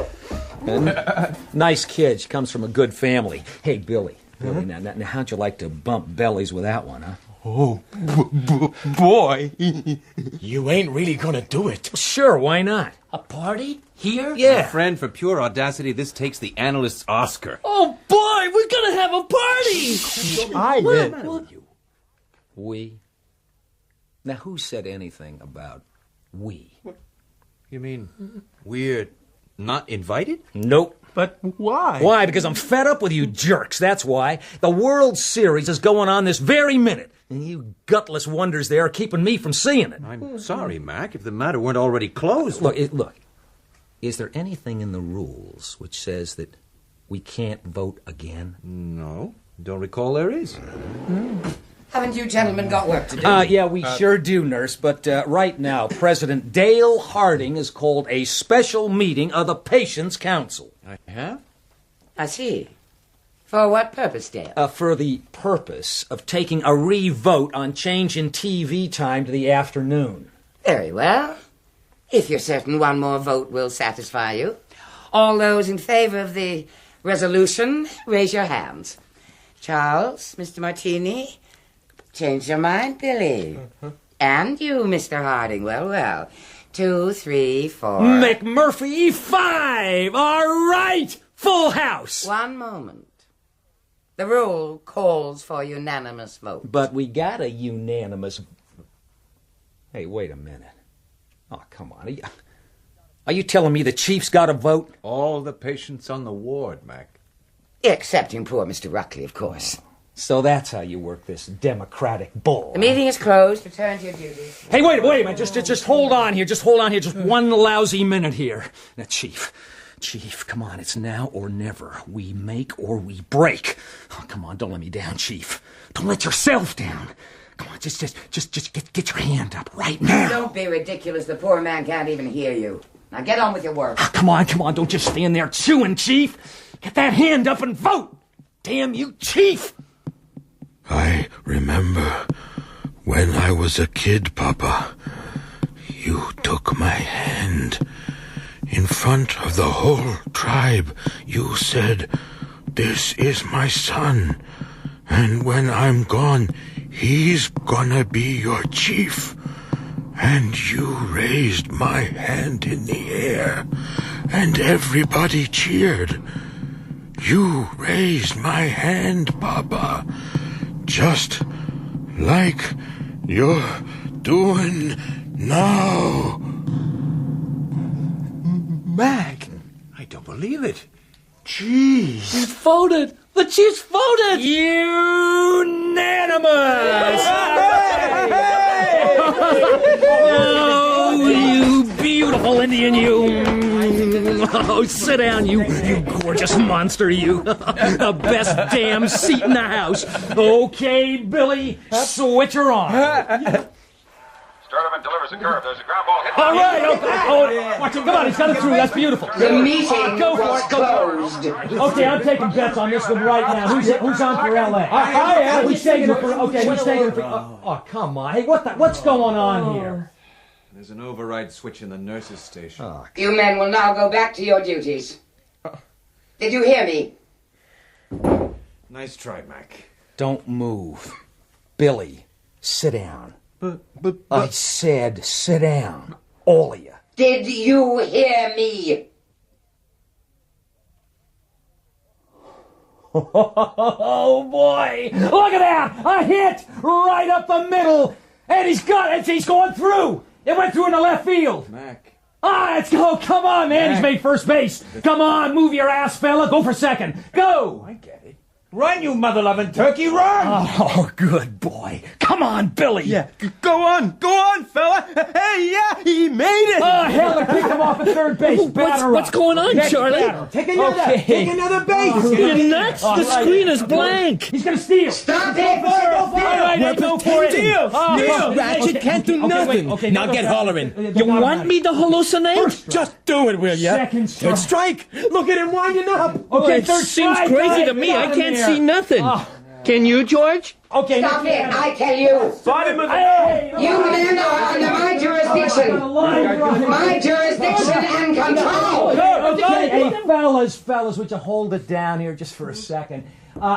Nice kid. She comes from a good family. Hey, Billy, now how'd you like to bump bellies with that one, huh? Oh, boy. You ain't really gonna do it. Sure, why not? A party? Here? Yeah. My friend, for pure audacity, this takes the analyst's Oscar. Oh, boy, we're gonna have a party! What's the matter with you? We? Now, who said anything about we? You mean we're not invited? Nope. But why? Why? Because I'm fed up with you jerks, that's why. The World Series is going on this very minute, and you gutless wonders there are keeping me from seeing it. I'm sorry, Mac, if the matter weren't already closed. Look, is there anything in the rules which says that we can't vote again? No, don't recall there is. Haven't you gentlemen got work to do? Yeah, we sure do, nurse, but right now, President Dale Harding has called a special meeting of the Patients' Council. I have? I see. For what purpose, Dale? For the purpose of taking a re-vote on changing TV time to the afternoon. Very well. If you're certain one more vote will satisfy you. All those in favor of the resolution, raise your hands. Charles, Mr. Martini, change your mind, Billy. And you, Mr. Harding. Well. 2, 3, 4. McMurphy, 5! All right! Full house! One moment. The rule calls for unanimous vote. But we got a unanimous... Hey, wait a minute. Oh, come on. Are you telling me the Chief's got a vote? All the patients on the ward, Mac. Excepting poor Mr. Ruckley, of course. So that's how you work this democratic bull. The meeting is closed. Return to your duties. Hey, wait a minute. Just hold on here. Just one lousy minute here. Now, Chief, come on. It's now or never. We make or we break. Oh, come on. Don't let me down, Chief. Don't let yourself down. Come on. Just get your hand up right now. Don't be ridiculous. The poor man can't even hear you. Now get on with your work. Oh, come on. Don't just stand there chewing, Chief. Get that hand up and vote. Damn you, Chief. I remember when I was a kid, Papa. You took my hand. In front of the whole tribe, you said, "This is my son. And when I'm gone, he's gonna be your chief." And you raised my hand in the air, and everybody cheered. You raised my hand, Papa. Just like you're doing now. Mac. I don't believe it. Jeez. He's voted. The Chief's voted. Unanimous. Oh, you beautiful Indian, you. Oh, sit down, you gorgeous monster, you. The best damn seat in the house. Okay, Billy, switch her on. Sturdivant delivers a curve. There's a ground ball hit. All right, okay. Oh, come on, he's got it through. That's beautiful. The meeting was closed. Okay, I'm taking bets on this one right now. Who's on for L.A.? I am. Who's taking it for? Okay, who's taking it for? Oh, come on. Hey, what's going on here? There's an override switch in the nurse's station. Oh, You men will now go back to your duties. Did you hear me? Nice try, Mac. don't move. Billy, sit down. But I said sit down. All of you. Did you hear me? Oh, boy! Look at that! A hit right up the middle! And he's going through! It went through in the left field! Mac. Let's go! Come on, man! Mac. He's made first base! Come on, move your ass, fella! Go for second! Go! I get it. Run, you mother-loving turkey, run! Oh, good boy. Come on, Billy! Yeah, go on, fella! Hey, yeah, he made it! Oh, hell, they picked him off at third base. What's going on, Next Charlie? batter. Take another base! You're nuts! The screen is blank! He's gonna steal! Stop it! All right, hey, go for it! Steal! Ratchet can't do nothing! Okay, now get hollering! You want me to hallucinate? Just do it, will ya? Second strike. Third strike! Look at him winding up! Okay, It third seems strike. crazy Right, to me. I get him can't there. see nothing. Oh. Can you, George? Okay, Stop it, I tell you! Bottom of the... Hey, You men are under my jurisdiction! My jurisdiction and control! Okay, hey, fellas, would you hold it down here just for a second?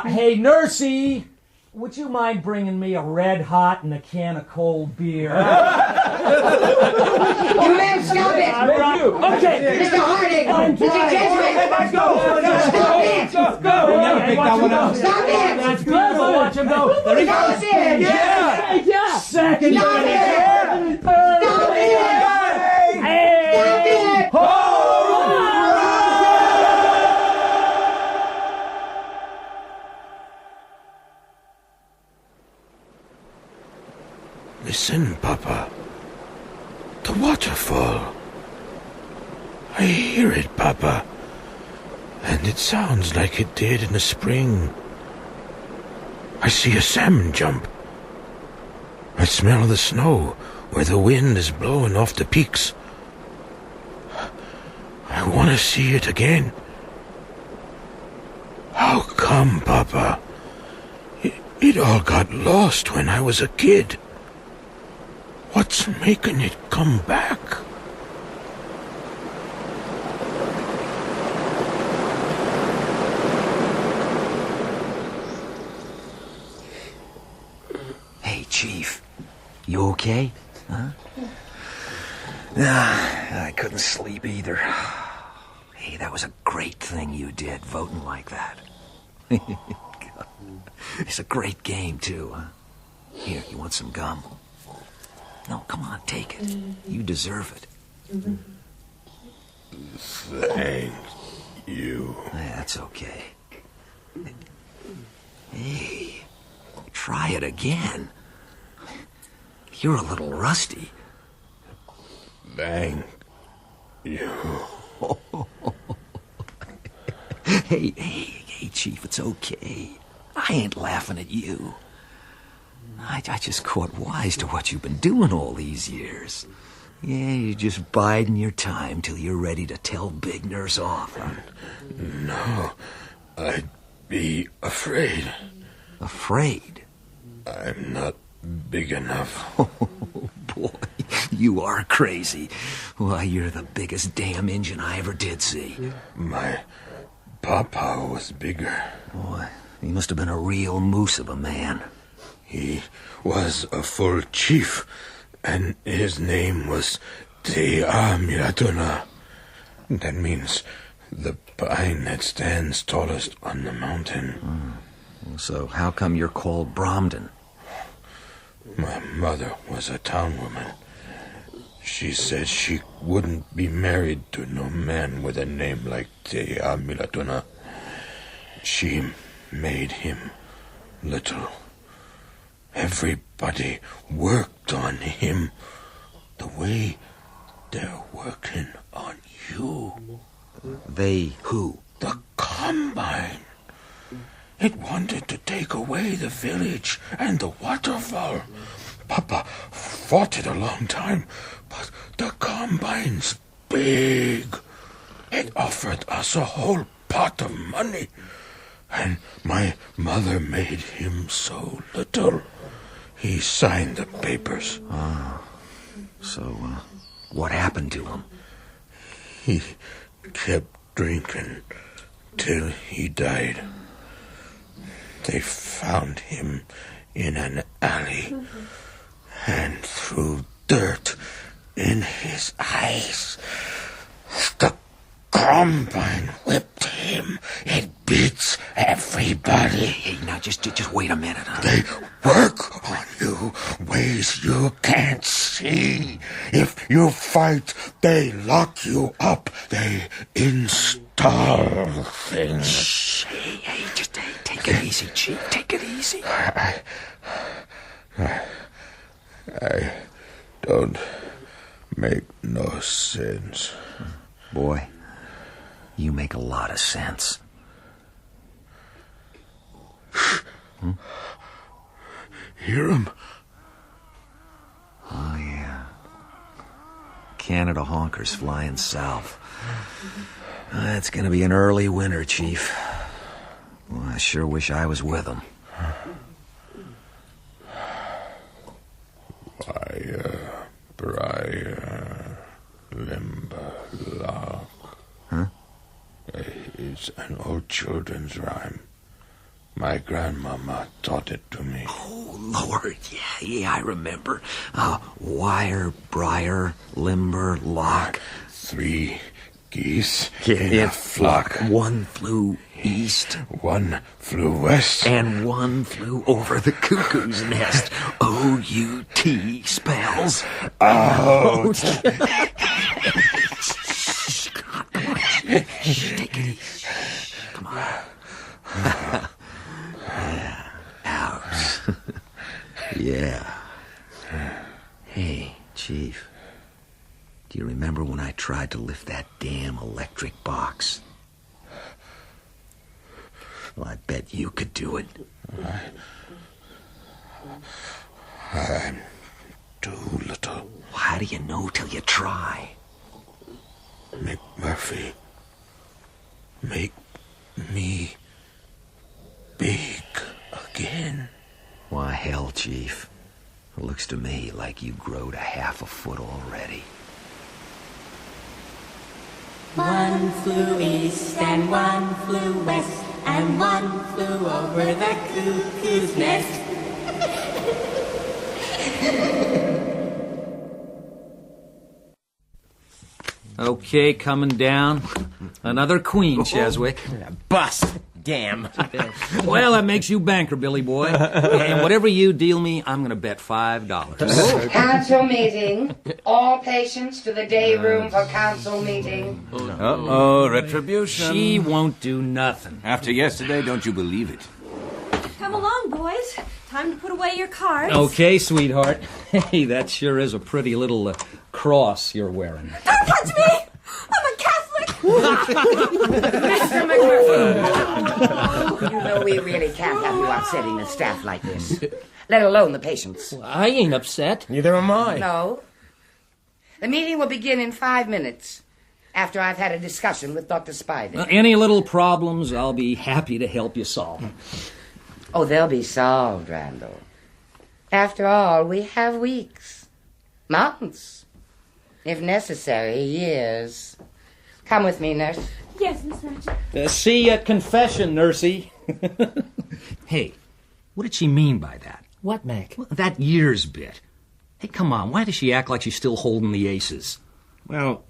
Hey, Nursey, would you mind bringing me a Red Hot and a can of cold beer? You man, stop it! Okay. Mr. Harding! Mr. Kesey! Let's go! Stop it! Go! Pick that one up. Stop it! That's beautiful. Watch him go. There he Stop goes. it! Yeah! Second. Stop it! Stop it! Stop it! Listen, Papa. The waterfall. I hear it, Papa. And it sounds like it did in the spring. I see a salmon jump. I smell the snow where the wind is blowing off the peaks. I want to see it again. How come, Papa? It all got lost when I was a kid. What's making it come back? Hey, Chief. You okay? Huh? Nah, I couldn't sleep either. Hey, that was a great thing you did, voting like that. It's a great game, too, huh? Here, you want some gum? No, come on, take it. You deserve it. Thank you. That's okay. Hey, try it again. You're a little rusty. Thank you. Hey, Chief, it's okay. I ain't laughing at you. I just caught wise to what you've been doing all these years. Yeah, you're just biding your time till you're ready to tell Big Nurse off, huh? No, I'd be afraid. Afraid? I'm not big enough. Oh, boy, you are crazy. Why, you're the biggest damn engine I ever did see. My papa was bigger. Boy, he must have been a real moose of a man. He was a full chief, and his name was Te Miratuna. That means the pine that stands tallest on the mountain. So how come you're called Bromden? My mother was a town woman. She said she wouldn't be married to no man with a name like Te Miratuna. She made him little. Everybody worked on him the way they're working on you. They who? The Combine. It wanted to take away the village and the waterfall. Papa fought it a long time, but the Combine's big. It offered us a whole pot of money, and my mother made him so little. He signed the papers. So, what happened to him? He kept drinking till he died. They found him in an alley and threw dirt in his eyes. The Combine whipped him. It beats everybody. Hey, now just wait a minute, huh? They work on you ways you can't see. If you fight, they lock you up. They install things. Shh, hey, just take it easy, Chief. Take it easy. I don't make no sense. Boy, you make a lot of sense. Hear him? Oh, yeah. Canada honkers flying south. It's gonna be an early winter, Chief. Well, I sure wish I was with them. Briar, limber, lock. Huh? It's an old children's rhyme. My grandmama taught it to me. Oh, Lord, yeah, I remember. Wire, briar, limber, lock. 3 geese in a flock. 1 flew east. 1 flew west. And 1 flew over the cuckoo's nest. O-U-T spells. Out. Shh, come on. Shh, take it easy. Come on. Out. Yeah. Hey, Chief. Do you remember when I tried to lift that damn electric box? Well, I bet you could do it. I'm too little. How do you know till you try? McMurphy, make me big again. Why, hell, Chief. It looks to me like you growed a half a foot already. 1 flew east and 1 flew west and 1 flew over the cuckoo's nest. Okay, coming down. Another queen, Cheswick. Bust. Damn. Well, that makes you banker, Billy boy. And whatever you deal me, I'm going to bet $5. Council meeting. All patients to the day room for council meeting. Uh-oh, retribution. She won't do nothing. After yesterday, don't you believe it? Come along, boys. Time to put away your cards. Okay, sweetheart. Hey, that sure is a pretty little cross you're wearing. Don't touch me! I'm a Catholic! Mr. McMurphy! You know we really can't have you upsetting the staff like this. Let alone the patients. Well, I ain't upset. Neither am I. No. The meeting will begin in 5 minutes, after I've had a discussion with Dr. Spivey. Any little problems, I'll be happy to help you solve. Oh, they'll be solved, Randall. After all, we have weeks, months, if necessary, years. Come with me, nurse. Yes, Miss Ratchet. See you at confession, nursey. Hey, what did she mean by that? What, Mac? That years bit. Hey, come on, why does she act like she's still holding the aces? Well,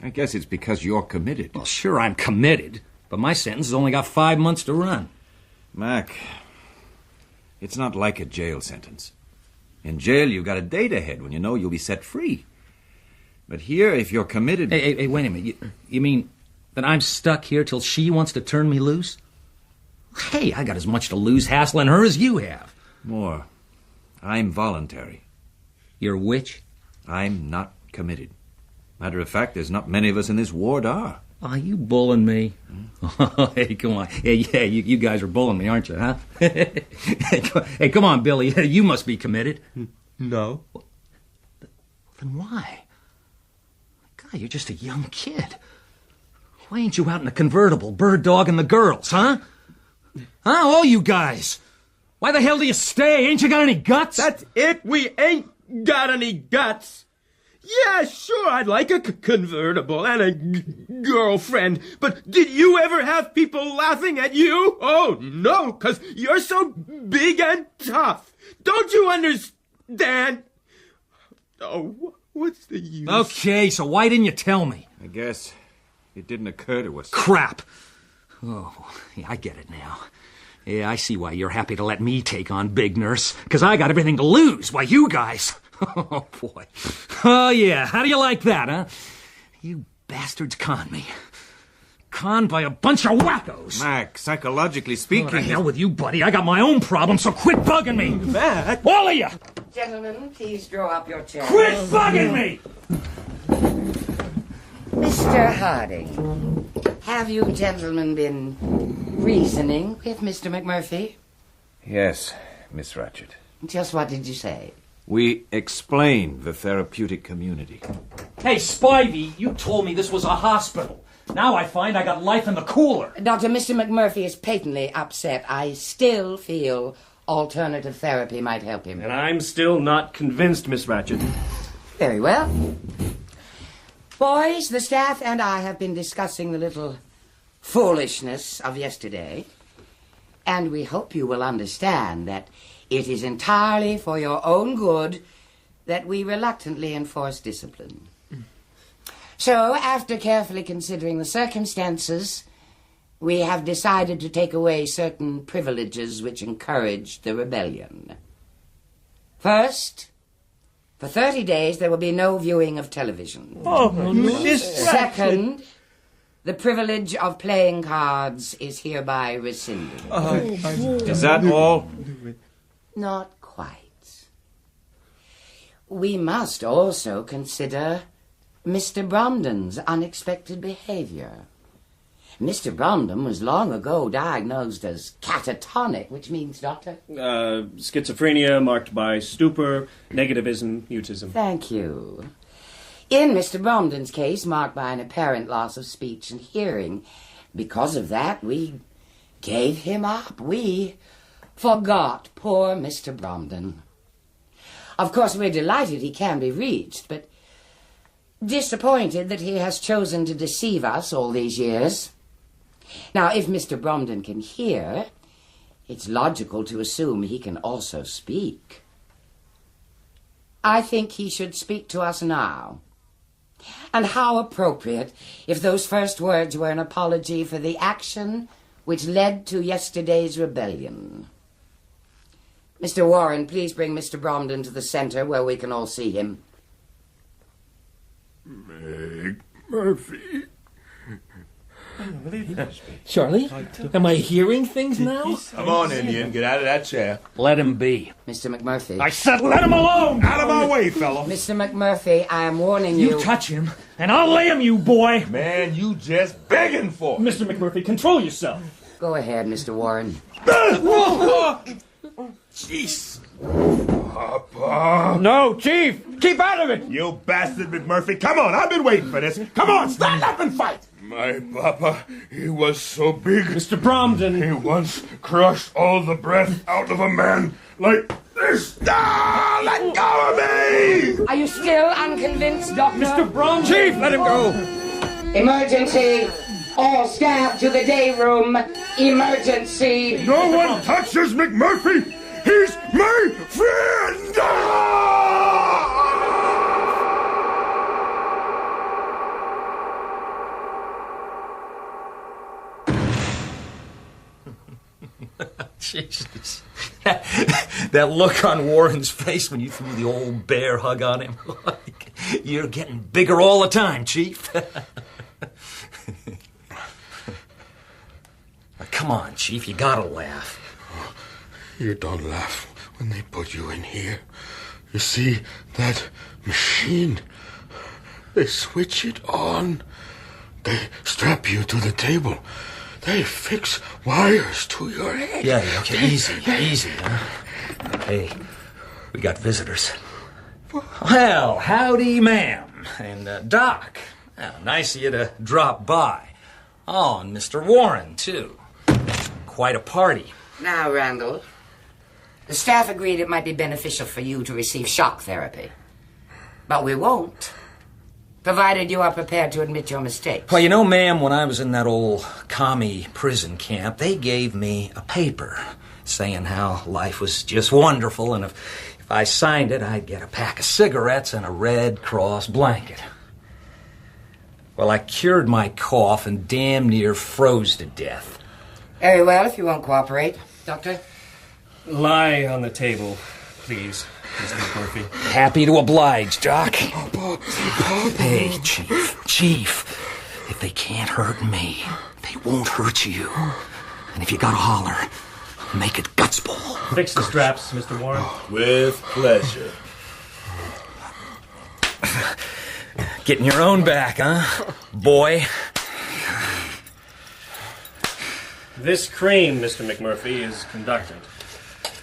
I guess it's because you're committed. Well, sure, I'm committed, but my sentence has only got 5 months to run. Mac, it's not like a jail sentence. In jail, you've got a date ahead when you know you'll be set free. But here, if you're committed... Hey, wait a minute. You mean that I'm stuck here till she wants to turn me loose? Hey, I got as much to lose hassling her as you have. More. I'm voluntary. You're which? I'm not committed. Matter of fact, there's not many of us in this ward are. Are you bulling me? Hey, come on. Yeah, you guys are bulling me, aren't you, huh? Hey, come on, Billy. You must be committed. No. Then why? God, you're just a young kid. Why ain't you out in a convertible, bird dogging the girls, huh? Huh, all you guys? Why the hell do you stay? Ain't you got any guts? That's it. We ain't got any guts. Yeah, sure, I'd like a convertible and a girlfriend, but did you ever have people laughing at you? Oh, no, 'cause you're so big and tough. Don't you understand? Oh, what's the use? Okay, so why didn't you tell me? I guess it didn't occur to us. Crap! Oh, yeah, I get it now. Yeah, I see why you're happy to let me take on Big Nurse, 'cause I got everything to lose. Why, you guys... Oh, boy. Oh, yeah. How do you like that, huh? You bastards conned me. Conned by a bunch of wackos. Mac, psychologically speaking... Oh, the hell with you, buddy. I got my own problems, so quit bugging me. Mac. All of you. Gentlemen, please draw up your chairs. Quit bugging me. Mr. Harding, have you gentlemen been reasoning with Mr. McMurphy? Yes, Miss Ratchet. Just what did you say? We explained the therapeutic community. Hey, Spivey, you told me this was a hospital. Now I find I got life in the cooler. Dr. Mr. McMurphy is patently upset. I still feel alternative therapy might help him. And I'm still not convinced, Miss Ratchet. Very well. Boys, the staff and I have been discussing the little foolishness of yesterday. And we hope you will understand that it is entirely for your own good that we reluctantly enforce discipline. So, after carefully considering the circumstances, we have decided to take away certain privileges which encouraged the rebellion. First, for 30 days there will be no viewing of television. Second, the privilege of playing cards is hereby rescinded. Is that all? Not quite. We must also consider Mr. Bromden's unexpected behavior. Mr. Bromden was long ago diagnosed as catatonic, which means, Doctor? Schizophrenia marked by stupor, negativism, mutism. Thank you. In Mr. Bromden's case, marked by an apparent loss of speech and hearing. Because of that, we gave him up. We forgot poor Mr. Bromden. Of course, we're delighted he can be reached, but disappointed that he has chosen to deceive us all these years. Now, if Mr. Bromden can hear, it's logical to assume he can also speak. I think he should speak to us now. And how appropriate if those first words were an apology for the action which led to yesterday's rebellion. Mr. Warren, please bring Mr. Bromden to the center where we can all see him. Murphy. Charlie, am I hearing things now? Come on, Indian, get out of that chair. Let him be. Mr. McMurphy. I said let him alone! Out of my way, fella. Mr. McMurphy, I am warning you. You touch him, and I'll lay him, you boy! Man, you just begging for it. Mr. McMurphy, control yourself. Go ahead, Mr. Warren. Jeez. Papa. No, Chief! Keep out of it! You bastard, McMurphy. Come on, I've been waiting for this. Come on, stand up and fight. My papa, he was so big. Mr. Bromden. He once crushed all the breath out of a man like this. Ah, let go of me! Are you still unconvinced, Doctor? Mr. Bromden. Chief, let him go. Emergency. All staff to the day room. Emergency. No one touches McMurphy. He's my friend. Jesus. That look on Warren's face when you threw the old bear hug on him. You're getting bigger all the time, Chief. Come on, Chief, you gotta laugh. You don't laugh when they put you in here. You see that machine? They switch it on. They strap you to the table. They fix wires to your head. Yeah, okay, easy, huh? Hey, we got visitors. Well, howdy, ma'am. And, Doc, nice of you to drop by. Oh, and Mr. Warren, too. Quite a party. Now, Randall, the staff agreed it might be beneficial for you to receive shock therapy. But we won't, provided you are prepared to admit your mistakes. Well, you know, ma'am, when I was in that old commie prison camp, they gave me a paper saying how life was just wonderful, and if I signed it, I'd get a pack of cigarettes and a Red Cross blanket. Well, I cured my cough and damn near froze to death. Very well, if you won't cooperate. Doctor? Lie on the table, please, Mr. McMurphy. Happy to oblige, Doc. Hey, Chief, if they can't hurt me, they won't hurt you. And if you gotta holler, make it guts ball. Fix the straps, Mr. Warren. With pleasure. Getting your own back, huh, boy? This cream, Mr. McMurphy, is conductant.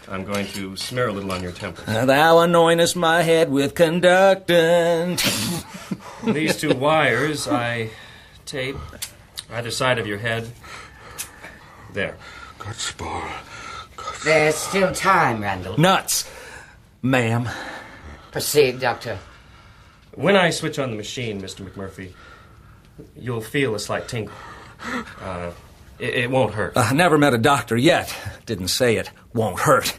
I'm going to smear a little on your temples. Thou anointest my head with conductant. These two wires I tape either side of your head. There. Guts ball. There's still time, Randall. Nuts, ma'am. Proceed, Doctor. When I switch on the machine, Mr. McMurphy, you'll feel a slight tingle. It won't hurt. Never met a doctor yet. Didn't say it won't hurt.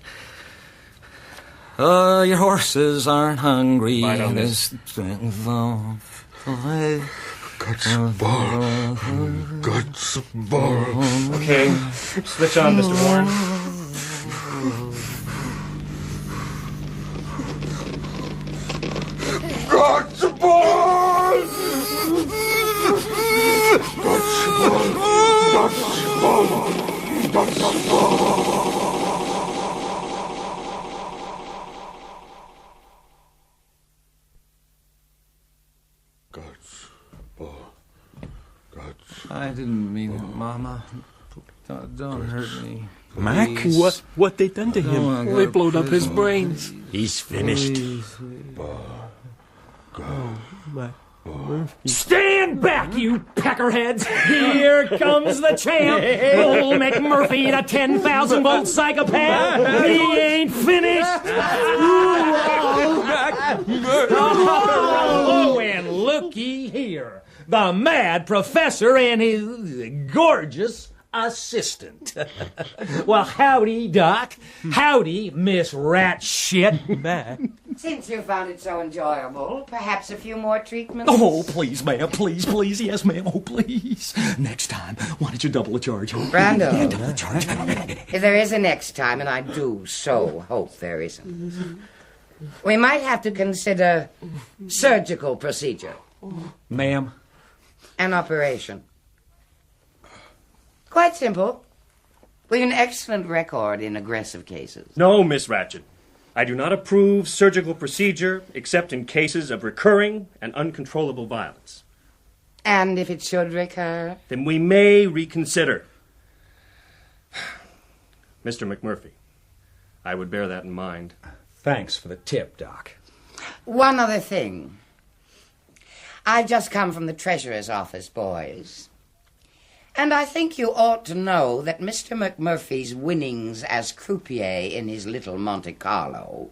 Your horses aren't hungry. Right on this. Guts ball. Guts ball. Okay, switch on, Mr. Warren. Guts ball! Guts ball! Guts ball! Guts ball! I didn't mean it, Mama. Don't hurt me. Mac? Please. What they done to him? They blowed up his brains. He's finished. Mac. Stand back, you peckerheads! Here comes the champ, old McMurphy, the 10,000-volt psychopath. He ain't finished. Oh, and looky here, the mad professor and his gorgeous assistant. Well, howdy, Doc. Howdy, Miss Rat Shit. Mac. Since you found it so enjoyable, perhaps a few more treatments? Oh, please, ma'am. Please, please. Yes, ma'am. Oh, please. Next time, why don't you double the charge? Brando. Yeah, double the charge. If there is a next time, and I do so hope there isn't, we might have to consider surgical procedure. Ma'am? An operation. Quite simple. We've an excellent record in aggressive cases. No, Miss Ratchet. I do not approve surgical procedure except in cases of recurring and uncontrollable violence. And if it should recur? Then we may reconsider. Mr. McMurphy, I would bear that in mind. Thanks for the tip, Doc. One other thing. I've just come from the treasurer's office, boys. And I think you ought to know that Mr. McMurphy's winnings as croupier in his little Monte Carlo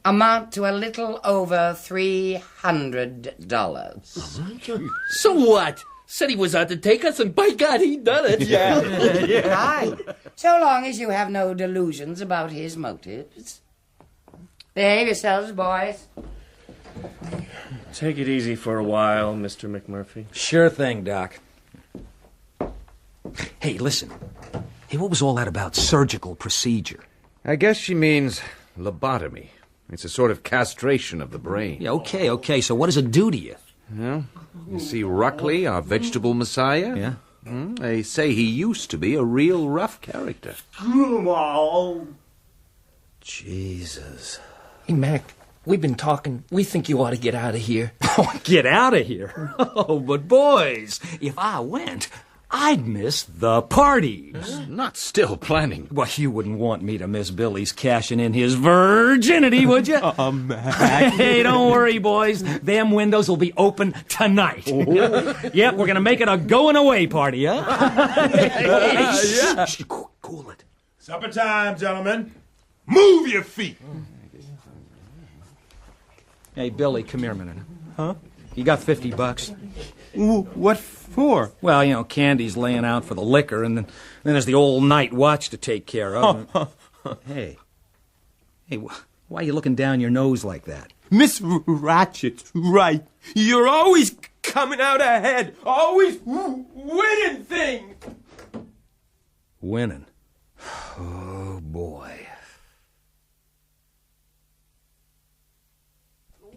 amount to a little over $300. So what? Said he was out to take us, and by God, he done it. Fine. So long as you have no delusions about his motives. Behave yourselves, boys. Take it easy for a while, Mr. McMurphy. Sure thing, Doc. Hey, listen. Hey, what was all that about surgical procedure? I guess she means lobotomy. It's a sort of castration of the brain. Yeah, okay. So what does it do to you? Well, you see Ruckley, our vegetable messiah? Yeah? They say he used to be a real rough character. Jesus. Hey, Mac, we've been talking. We think you ought to get out of here. Oh, get out of here. Oh, but boys, if I went, I'd miss the parties. Not still planning. Well, you wouldn't want me to miss Billy's cashing in his virginity, would you? Mac. Hey, don't worry, boys. Them windows will be open tonight. Yep, we're going to make it a going-away party, huh? Shh, cool it. Supper time, gentlemen. Move your feet. Hey, Billy, come here a minute. Huh? You got $50? What for? Well, you know, Candy's laying out for the liquor, and then there's the old night watch to take care of. Hey, why are you looking down your nose like that? Miss Ratchet's right. You're always coming out ahead. Always winning things. Winning? Oh, boy.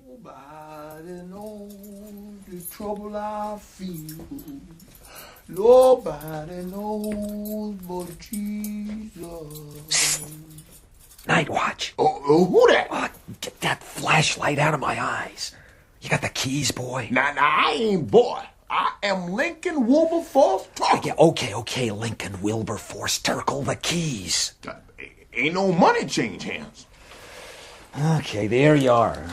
Nobody knows the trouble I feel. Nobody knows but Jesus. Night watch. Who that? Oh, get that flashlight out of my eyes. You got the keys, boy? Nah, I ain't boy. I am Lincoln Wilberforce Turkle. Yeah, okay, Lincoln Wilberforce Turkle, the keys. Ain't no money change hands. Okay, there you are.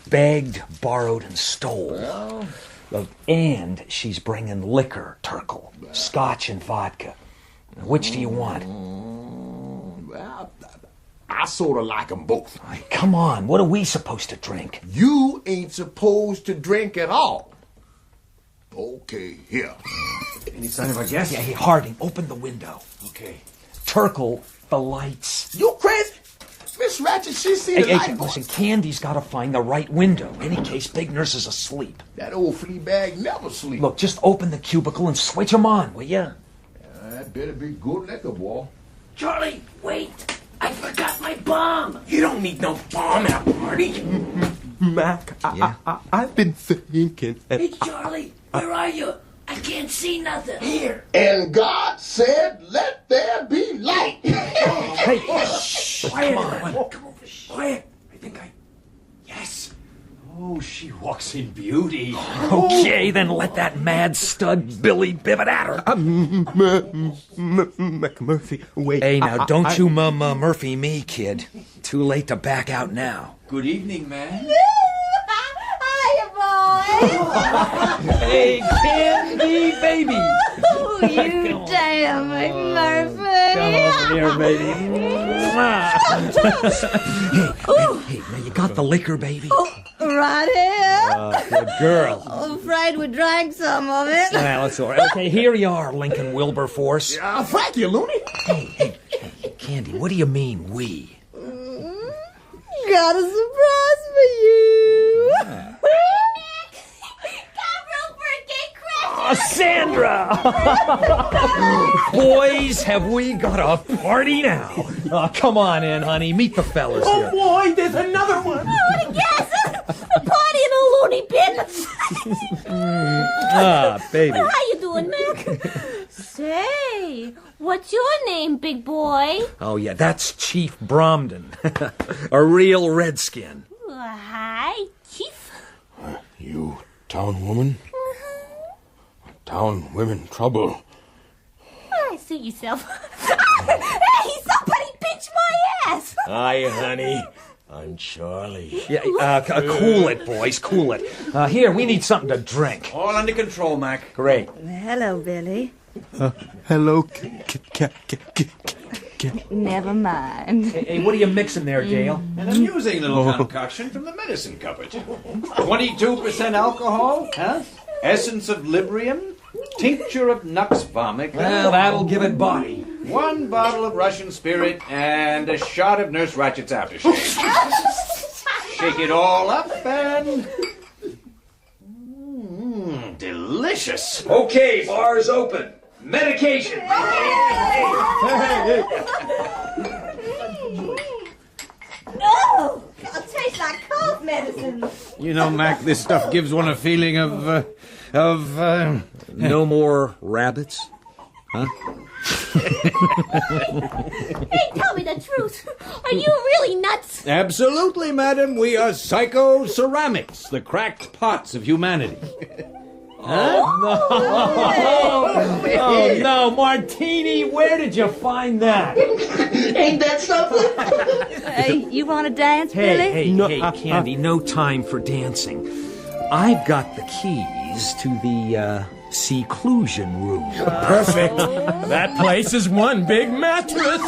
Begged, borrowed, and stole. Well, and she's bringing liquor, Turkle. Scotch and vodka. Which do you want? Well, I sort of like them both. Hey, come on, what are we supposed to drink? You ain't supposed to drink at all. Okay, here. Any sign of our guest? Yeah, hey, Harding, open the window. Okay. Turkle the lights. You crazy? Miss Ratchet, she see the light. Listen, Candy's got to find the right window. In any case, Big Nurse is asleep. That old flea bag never sleeps. Look, just open the cubicle and switch them on, will ya? That better be good liquor, boy. Charlie, wait! I forgot my bomb! You don't need no bomb at a party. Mac, I've been thinking. Hey, Charlie, where are you? I can't see nothing. Here. And God said, let there be light. Hey, shh, Quiet. come on. Quiet. I think I... Yes. Oh, she walks in beauty. Okay, then let that mad stud Billy Bibbit at her. McMurphy, wait. Hey, now, don't you Murphy me, kid. Too late to back out now. Good evening, man. Hey, Candy, baby. Oh, you damn McMurphy. Come over here, baby. hey, now you got the liquor, baby? Right here. Good girl. I'm afraid we drank some of it. Well, that's all right. Okay, here you are, Lincoln Wilberforce. Thank you, Looney. Hey, Candy, what do you mean, we? Got a surprise for you. Sandra! Boys, have we got a party now? Come on in, honey. Meet the fellas here. Boy, there's another one. I want to guess. A party in a loony bin. Baby. How you doing, Mac? Say, what's your name, big boy? Oh, yeah, that's Chief Bromden. A real redskin. Hi, Chief. You town woman? Town women trouble. I see yourself. Hey, somebody pinch my ass. Hi, honey. I'm Charlie. Yeah, cool it, boys, cool it. Here, we need something to drink. All under control, Mac. Great. Hello, Billy. Hello, Never mind. Hey, what are you mixing there, Dale? An amusing little concoction from the medicine cupboard. 22% alcohol, huh? Essence of Librium, tincture of Nux vomica. Well, that'll give it body. 1 bottle of Russian spirit and a shot of Nurse Ratchet's aftershave. Shake it all up and... delicious. Okay, bar's open. Medication. Oh, it tastes like cough medicine. You know, Mac, this stuff gives one a feeling of No more rabbits? Huh? Hey, tell me the truth. Are you really nuts? Absolutely, madam. We are psycho-ceramics, the cracked pots of humanity. Oh, no, Martini, where did you find that? Ain't that something? Hey, you want to dance, Billy? Hey, Candy, no time for dancing. I've got the keys to the, seclusion room. Perfect. That place is one big mattress.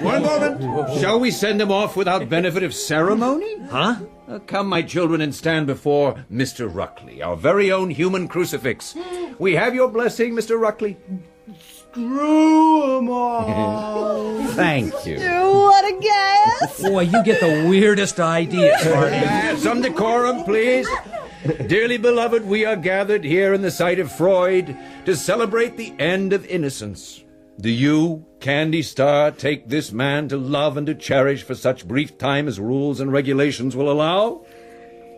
One moment. Shall we send him off without benefit of ceremony? Huh? Come, my children, and stand before Mr. Ruckley, our very own human crucifix. We have your blessing, Mr. Ruckley. Screw 'em all. Thank you. What a gas. Boy, you get the weirdest ideas, Marty. Some decorum, please. Dearly beloved, we are gathered here in the sight of Freud to celebrate the end of innocence. Do you, Candy Star, take this man to love and to cherish for such brief time as rules and regulations will allow?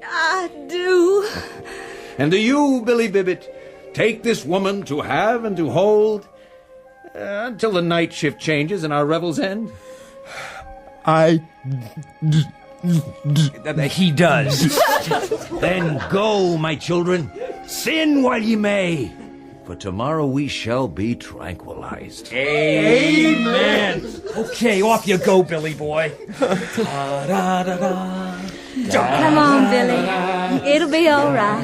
I do. And do you, Billy Bibbit, take this woman to have and to hold until the night shift changes and our revels end? He does. Then go, my children, sin while ye may, for tomorrow we shall be tranquilized. Amen. Okay, off you go, Billy boy. Come on, Billy. It'll be all right.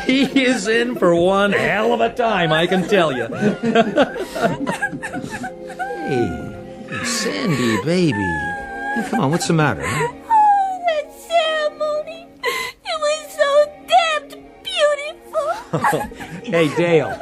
He is in for one hell of a time, I can tell you. Hey, Sandy, baby. Hey, come on, what's the matter? Huh? Oh, that ceremony. Hey, Dale.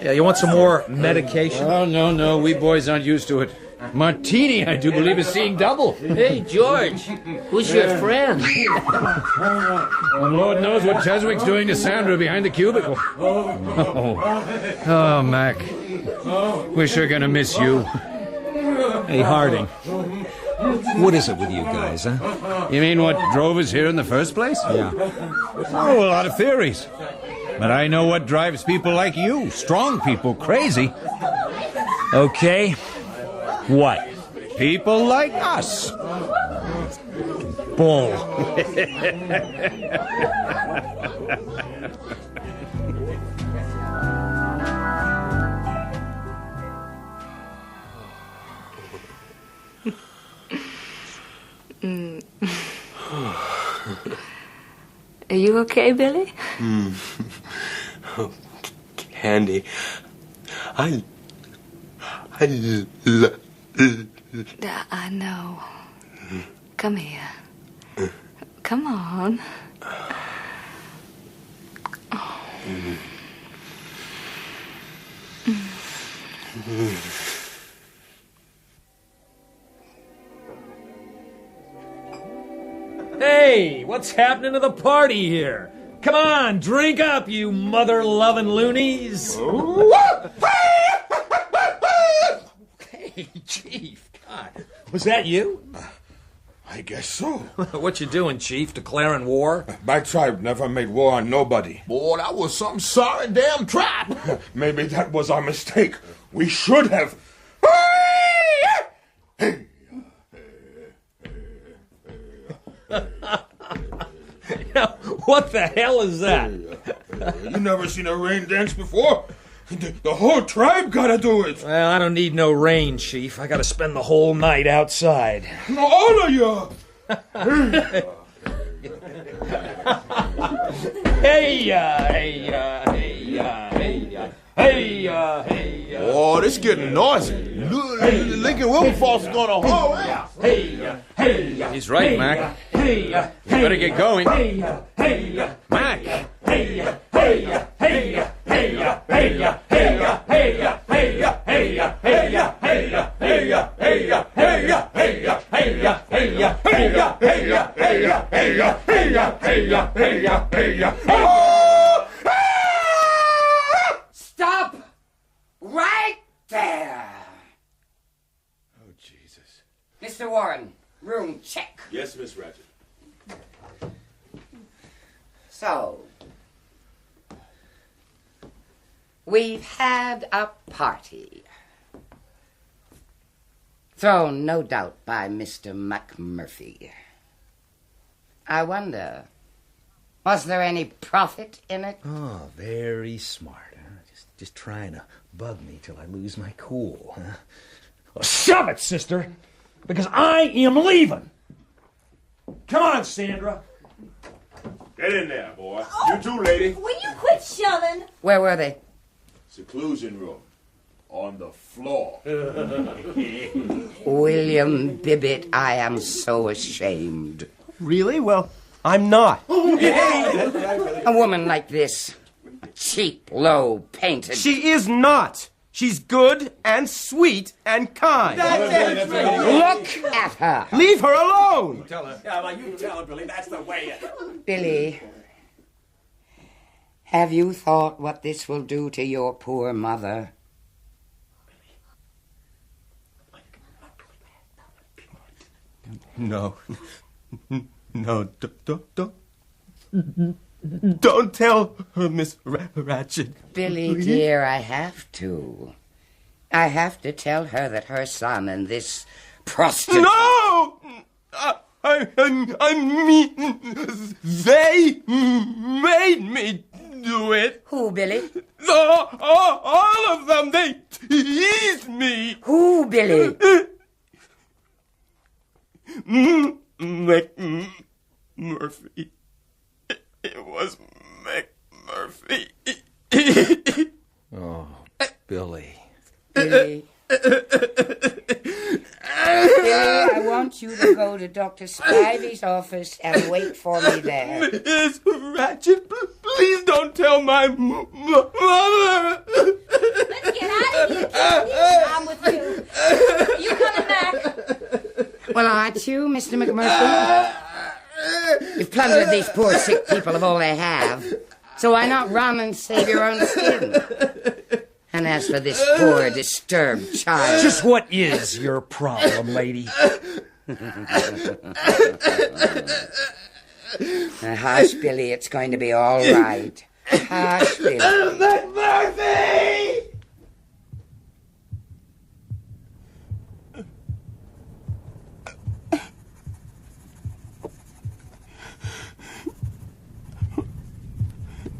Yeah, you want some more medication? Oh, no, we boys aren't used to it. Martini, I do believe, is seeing double. Hey, George, who's your friend? Well, Lord knows what Cheswick's doing to Sandra behind the cubicle. Oh, Mac. We're sure gonna miss you. Hey, Harding. What is it with you guys, huh? You mean what drove us here in the first place? Yeah. Oh, a lot of theories. But I know what drives people like you, strong people, crazy. Okay. What? People like us. Bull. Are you okay, Billy? Oh, Candy. I know. Come here. Come on. Hey, what's happening to the party here? Come on, drink up, you mother-loving loonies. Hey, Chief, God. Was that you? I guess so. What you doing, Chief? Declaring war? My tribe never made war on nobody. Boy, that was some sorry damn trap. Maybe that was our mistake. We should have. What the hell is that? You never seen a rain dance before? The whole tribe gotta do it. Well, I don't need no rain, Chief. I gotta spend the whole night outside. All of you! Oh, this getting noisy. Lincoln Wilberforce is going to haul out. He's right, Mac. We better get going. Mac! Stop right there. Oh, Jesus. Mr. Warren, room check. Yes, Miss Ratchet. So, we've had a party. Thrown, no doubt, by Mr. McMurphy. I wonder, was there any profit in it? Oh, very smart. Huh? Just trying to bug me till I lose my cool. Huh? Well, shove it, sister, because I am leaving. Come on, Sandra. Get in there, boy. You too, lady. Will you quit shoving? Where were they? Seclusion room. On the floor. William Bibbit, I am so ashamed. Really? Well, I'm not. A woman like this, cheap, low-painted... She is not. She's good and sweet and kind. Look at her. Leave her alone. Tell her. Yeah, well, you tell her, Billy. That's the way it... Billy, have you thought what this will do to your poor mother? No. No, don't tell her, Miss Ratchet. Billy, dear, I have to. I have to tell her that her son and this prostitute... No! I mean, they made me do it. Who, Billy? All of them, they teased me. Who, Billy? McMurphy. It was McMurphy. Oh, Billy. Billy. Billy, I want you to go to Dr. Spivey's office and wait for me there. Miss Ratchet, please don't tell my mother. Let's get out of here, Kesey. I'm with you. You coming back? Well, aren't you, Mr. McMurphy? You've plundered these poor sick people of all they have. So why not run and save your own skin? And as for this poor, disturbed child... Just what is your problem, lady? Hush, Billy, it's going to be all right. Hush, Billy. McMurphy!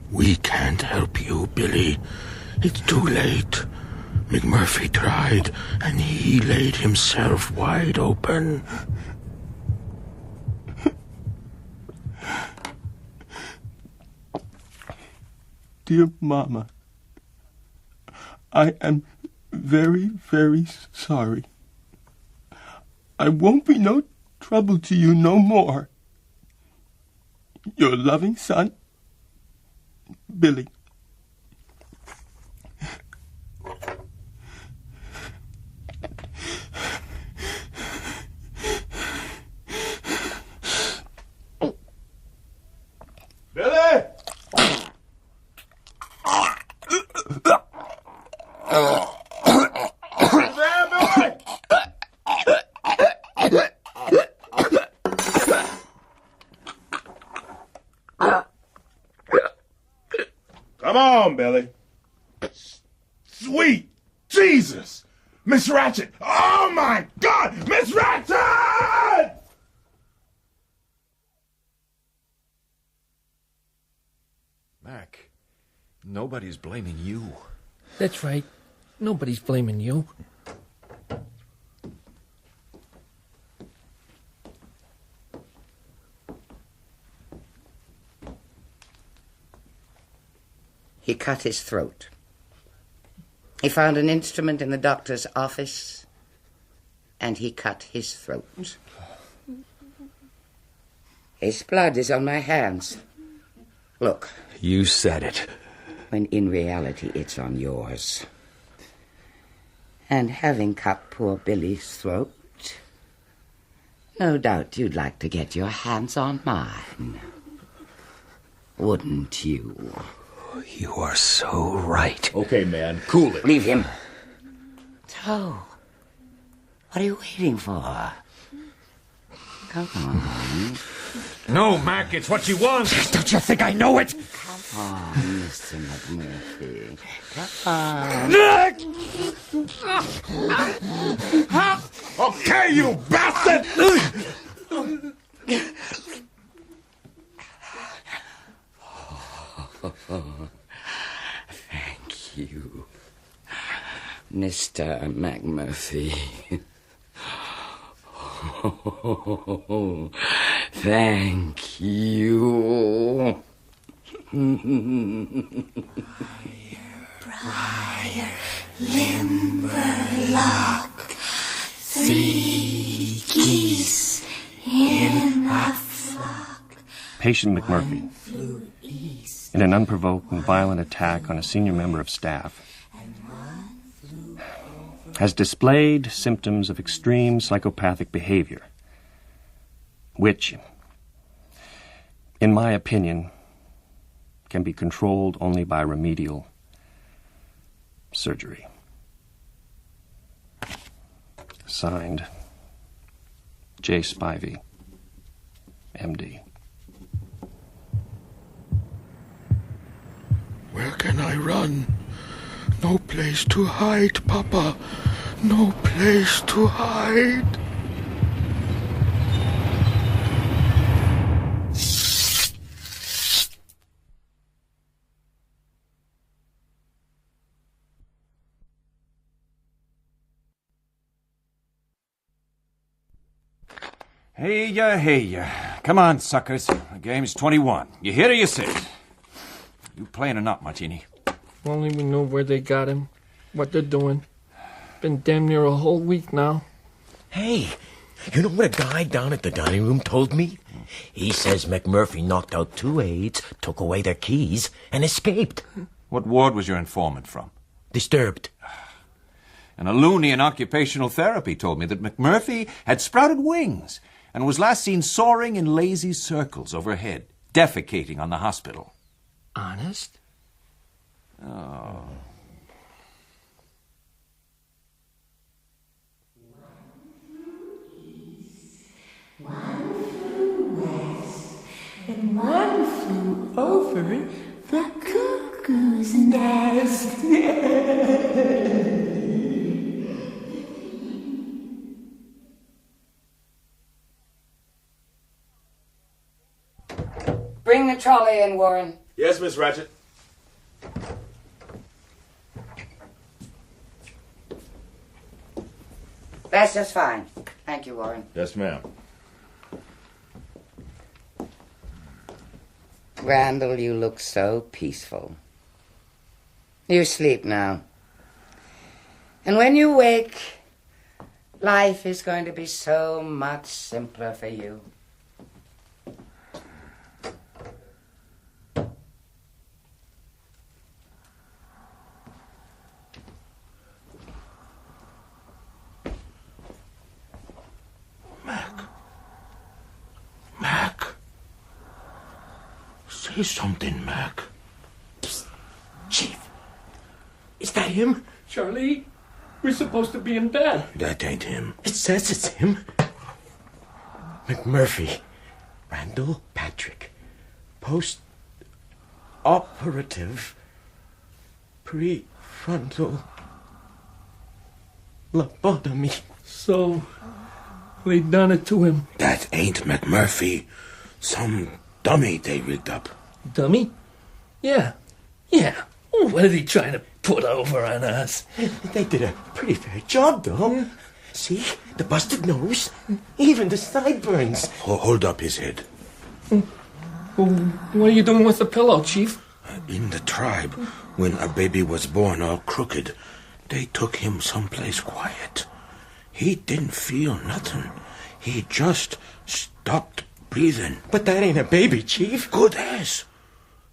We can't help you, Billy. It's too late. McMurphy tried, and he laid himself wide open. Dear Mama, I am very, very sorry. I won't be no trouble to you no more. Your loving son, Billy. Billy! Come on, Billy. Sweet Jesus! Miss Ratchet! Oh, my God! Miss Ratchet! Mac, nobody's blaming you. That's right. Nobody's blaming you. He cut his throat. He found an instrument in the doctor's office, and he cut his throat. His blood is on my hands. Look. You said it. When in reality it's on yours. And having cut poor Billy's throat, no doubt you'd like to get your hands on mine. Wouldn't you? You are so right. Okay, man, cool it. Leave him. So, what are you waiting for? Come on. No, Mac, it's what you want. Don't you think I know it? Come on, Mr. McMurphy. Come on. Okay, you bastard! Thank you, Mr. McMurphy. Thank you. Briar, Limberlock, 3 geese in a flock. Patient McMurphy, in an unprovoked and violent attack on a senior member of staff, has displayed symptoms of extreme psychopathic behavior, which, in my opinion, can be controlled only by remedial surgery. Signed, J. Spivey, M.D. Where can I run? No place to hide, Papa. No place to hide. Hey ya. Come on, suckers. The game's 21. You hit or you sit. You playing or not, Martini? If only we know where they got him, what they're doing. Been damn near a whole week now. Hey, You know what a guy down at the dining room told me? He says McMurphy knocked out 2 aides, took away their keys, and escaped. What ward was your informant from? Disturbed. And a loony in occupational therapy told me that McMurphy had sprouted wings and was last seen soaring in lazy circles overhead, defecating on the hospital. Honest? Oh. One flew west, and one flew over the cuckoo's nest. Bring the trolley in, Warren. Yes, Miss Ratchet. That's just fine. Thank you, Warren. Yes, ma'am. Randall, you look so peaceful. You sleep now. And when you wake, life is going to be so much simpler for you. Say something, Mac. Psst. Chief, is that him? Charlie, we're supposed to be in bed. That ain't him. It says it's him. McMurphy. Randall Patrick. Post-operative prefrontal lobotomy. So, they done it to him. That ain't McMurphy. Some dummy they rigged up. Dummy? Yeah. What are they trying to put over on us? They did a pretty fair job, though. See? The busted nose. Even the sideburns. Hold up his head. What are you doing with the pillow, Chief? In the tribe, when a baby was born all crooked, they took him someplace quiet. He didn't feel nothing. He just stopped breathing. But that ain't a baby, Chief. Good as.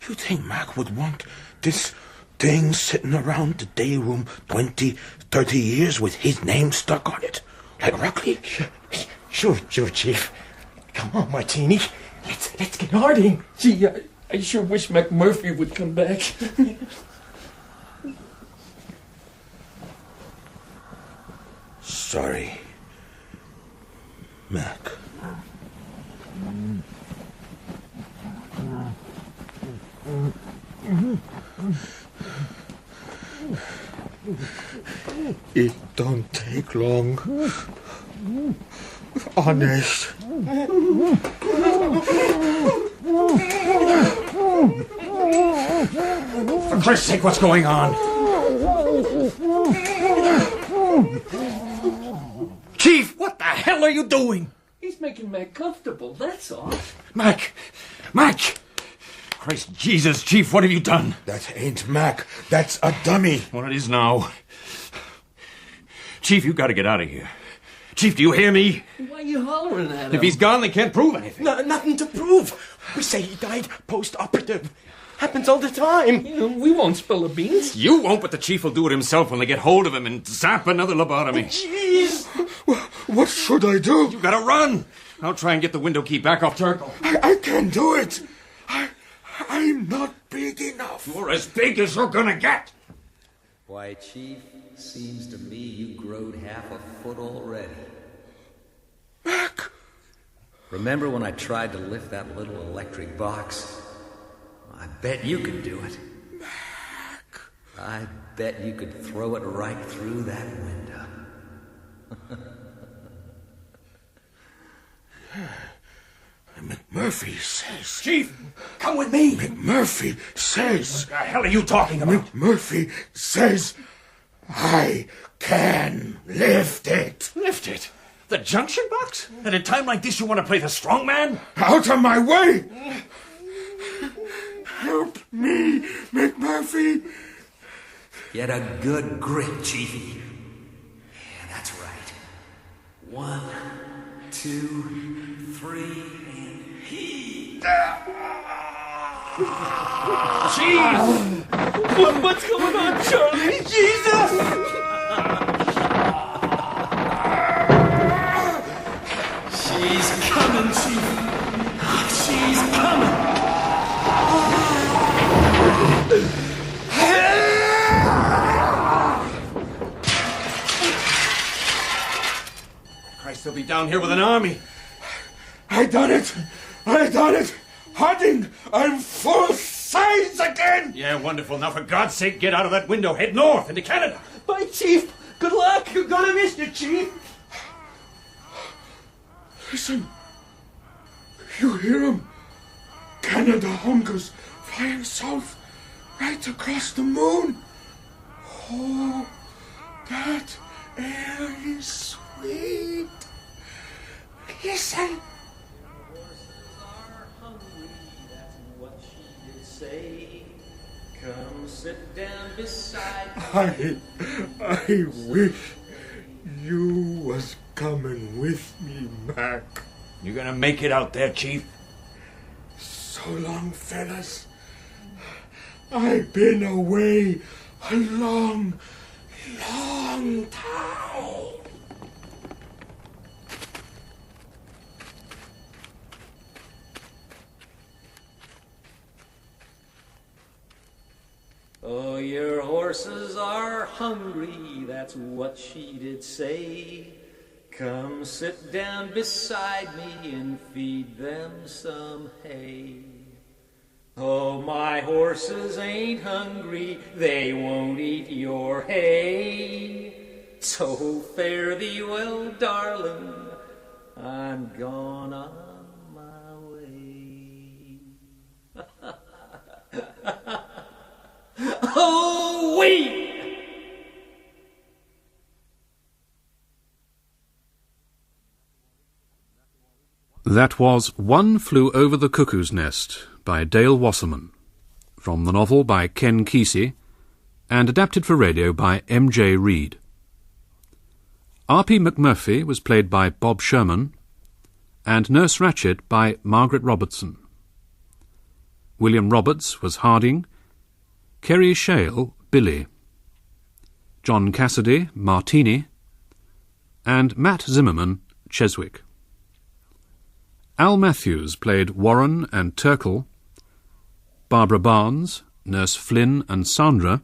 You think Mac would want this thing sitting around the day room 20, 30 years with his name stuck on it? Like Rockley? Sure, Chief. Come on, Martini. Let's get Harding. Gee, I sure wish McMurphy would come back. Sorry, Mac. It don't take long. Honest. For Christ's sake, what's going on? Chief, what the hell are you doing? He's making Mac comfortable, that's all. Mac! Christ Jesus, Chief, what have you done? That ain't Mac. That's a dummy. Well, it is now. Chief, you gotta get out of here. Chief, do you hear me? Why are you hollering at him? If he's gone, they can't prove anything. Nothing to prove. We say he died post-operative. Happens all the time. We won't spill the beans. You won't, but the chief will do it himself when they get hold of him and zap another lobotomy. Jeez. What should I do? You gotta run. I'll try and get the window key back off Turkle. I can't do it. I'm not big enough. You're as big as you're gonna get. Why, Chief, seems to me you growed half a foot already. Mac! Remember when I tried to lift that little electric box? I bet you could do it. Mac! I bet you could throw it right through that window. McMurphy says... Chief, come with me. McMurphy says... What the hell are you talking about? McMurphy says... I can lift it. Lift it? The junction box? At a time like this, you want to play the strong man? Out of my way! Help me, McMurphy. Get a good grip, Chiefy. Yeah, that's right. 1, 2, 3, and heave. Jeez! What's going on, Charlie? Jesus! She's coming, Chief. She's coming. Christ, they'll be down here with an army. I done it! Harding, I'm full size again! Yeah, wonderful. Now, for God's sake, get out of that window. Head north into Canada. Bye, Chief. Good luck. You're gonna miss your Chief. Listen. You hear him? Canada hungers flying south, right across the moon. Oh, that air is sweet. Listen. Come sit down beside me. I wish you was coming with me, Mac. You gonna make it out there, Chief? So long, fellas. I've been away a long time. Oh, your horses are hungry, that's what she did say. Come sit down beside me and feed them some hay. Oh, my horses ain't hungry, they won't eat your hay. So fare thee well, darling, I'm gone on my way. Oh, wee! That was One Flew Over the Cuckoo's Nest by Dale Wasserman, from the novel by Ken Kesey, and adapted for radio by M.J. Reid. R.P. McMurphy was played by Bob Sherman, and Nurse Ratched by Margaret Robertson. William Roberts was Harding, Kerry Shale, Billy, John Cassidy, Martini, and Matt Zimmerman, Cheswick. Al Matthews played Warren and Turkle, Barbara Barnes, Nurse Flynn and Sandra,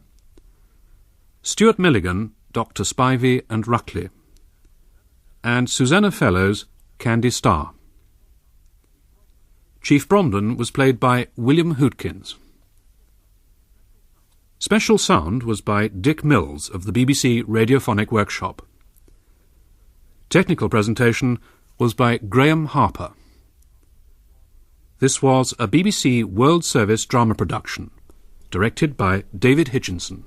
Stuart Milligan, Dr. Spivey and Ruckley, and Susanna Fellows, Candy Starr. Chief Bromden was played by William Hootkins. Special sound was by Dick Mills of the BBC Radiophonic Workshop. Technical presentation was by Graham Harper. This was a BBC World Service drama production, directed by David Hitchinson.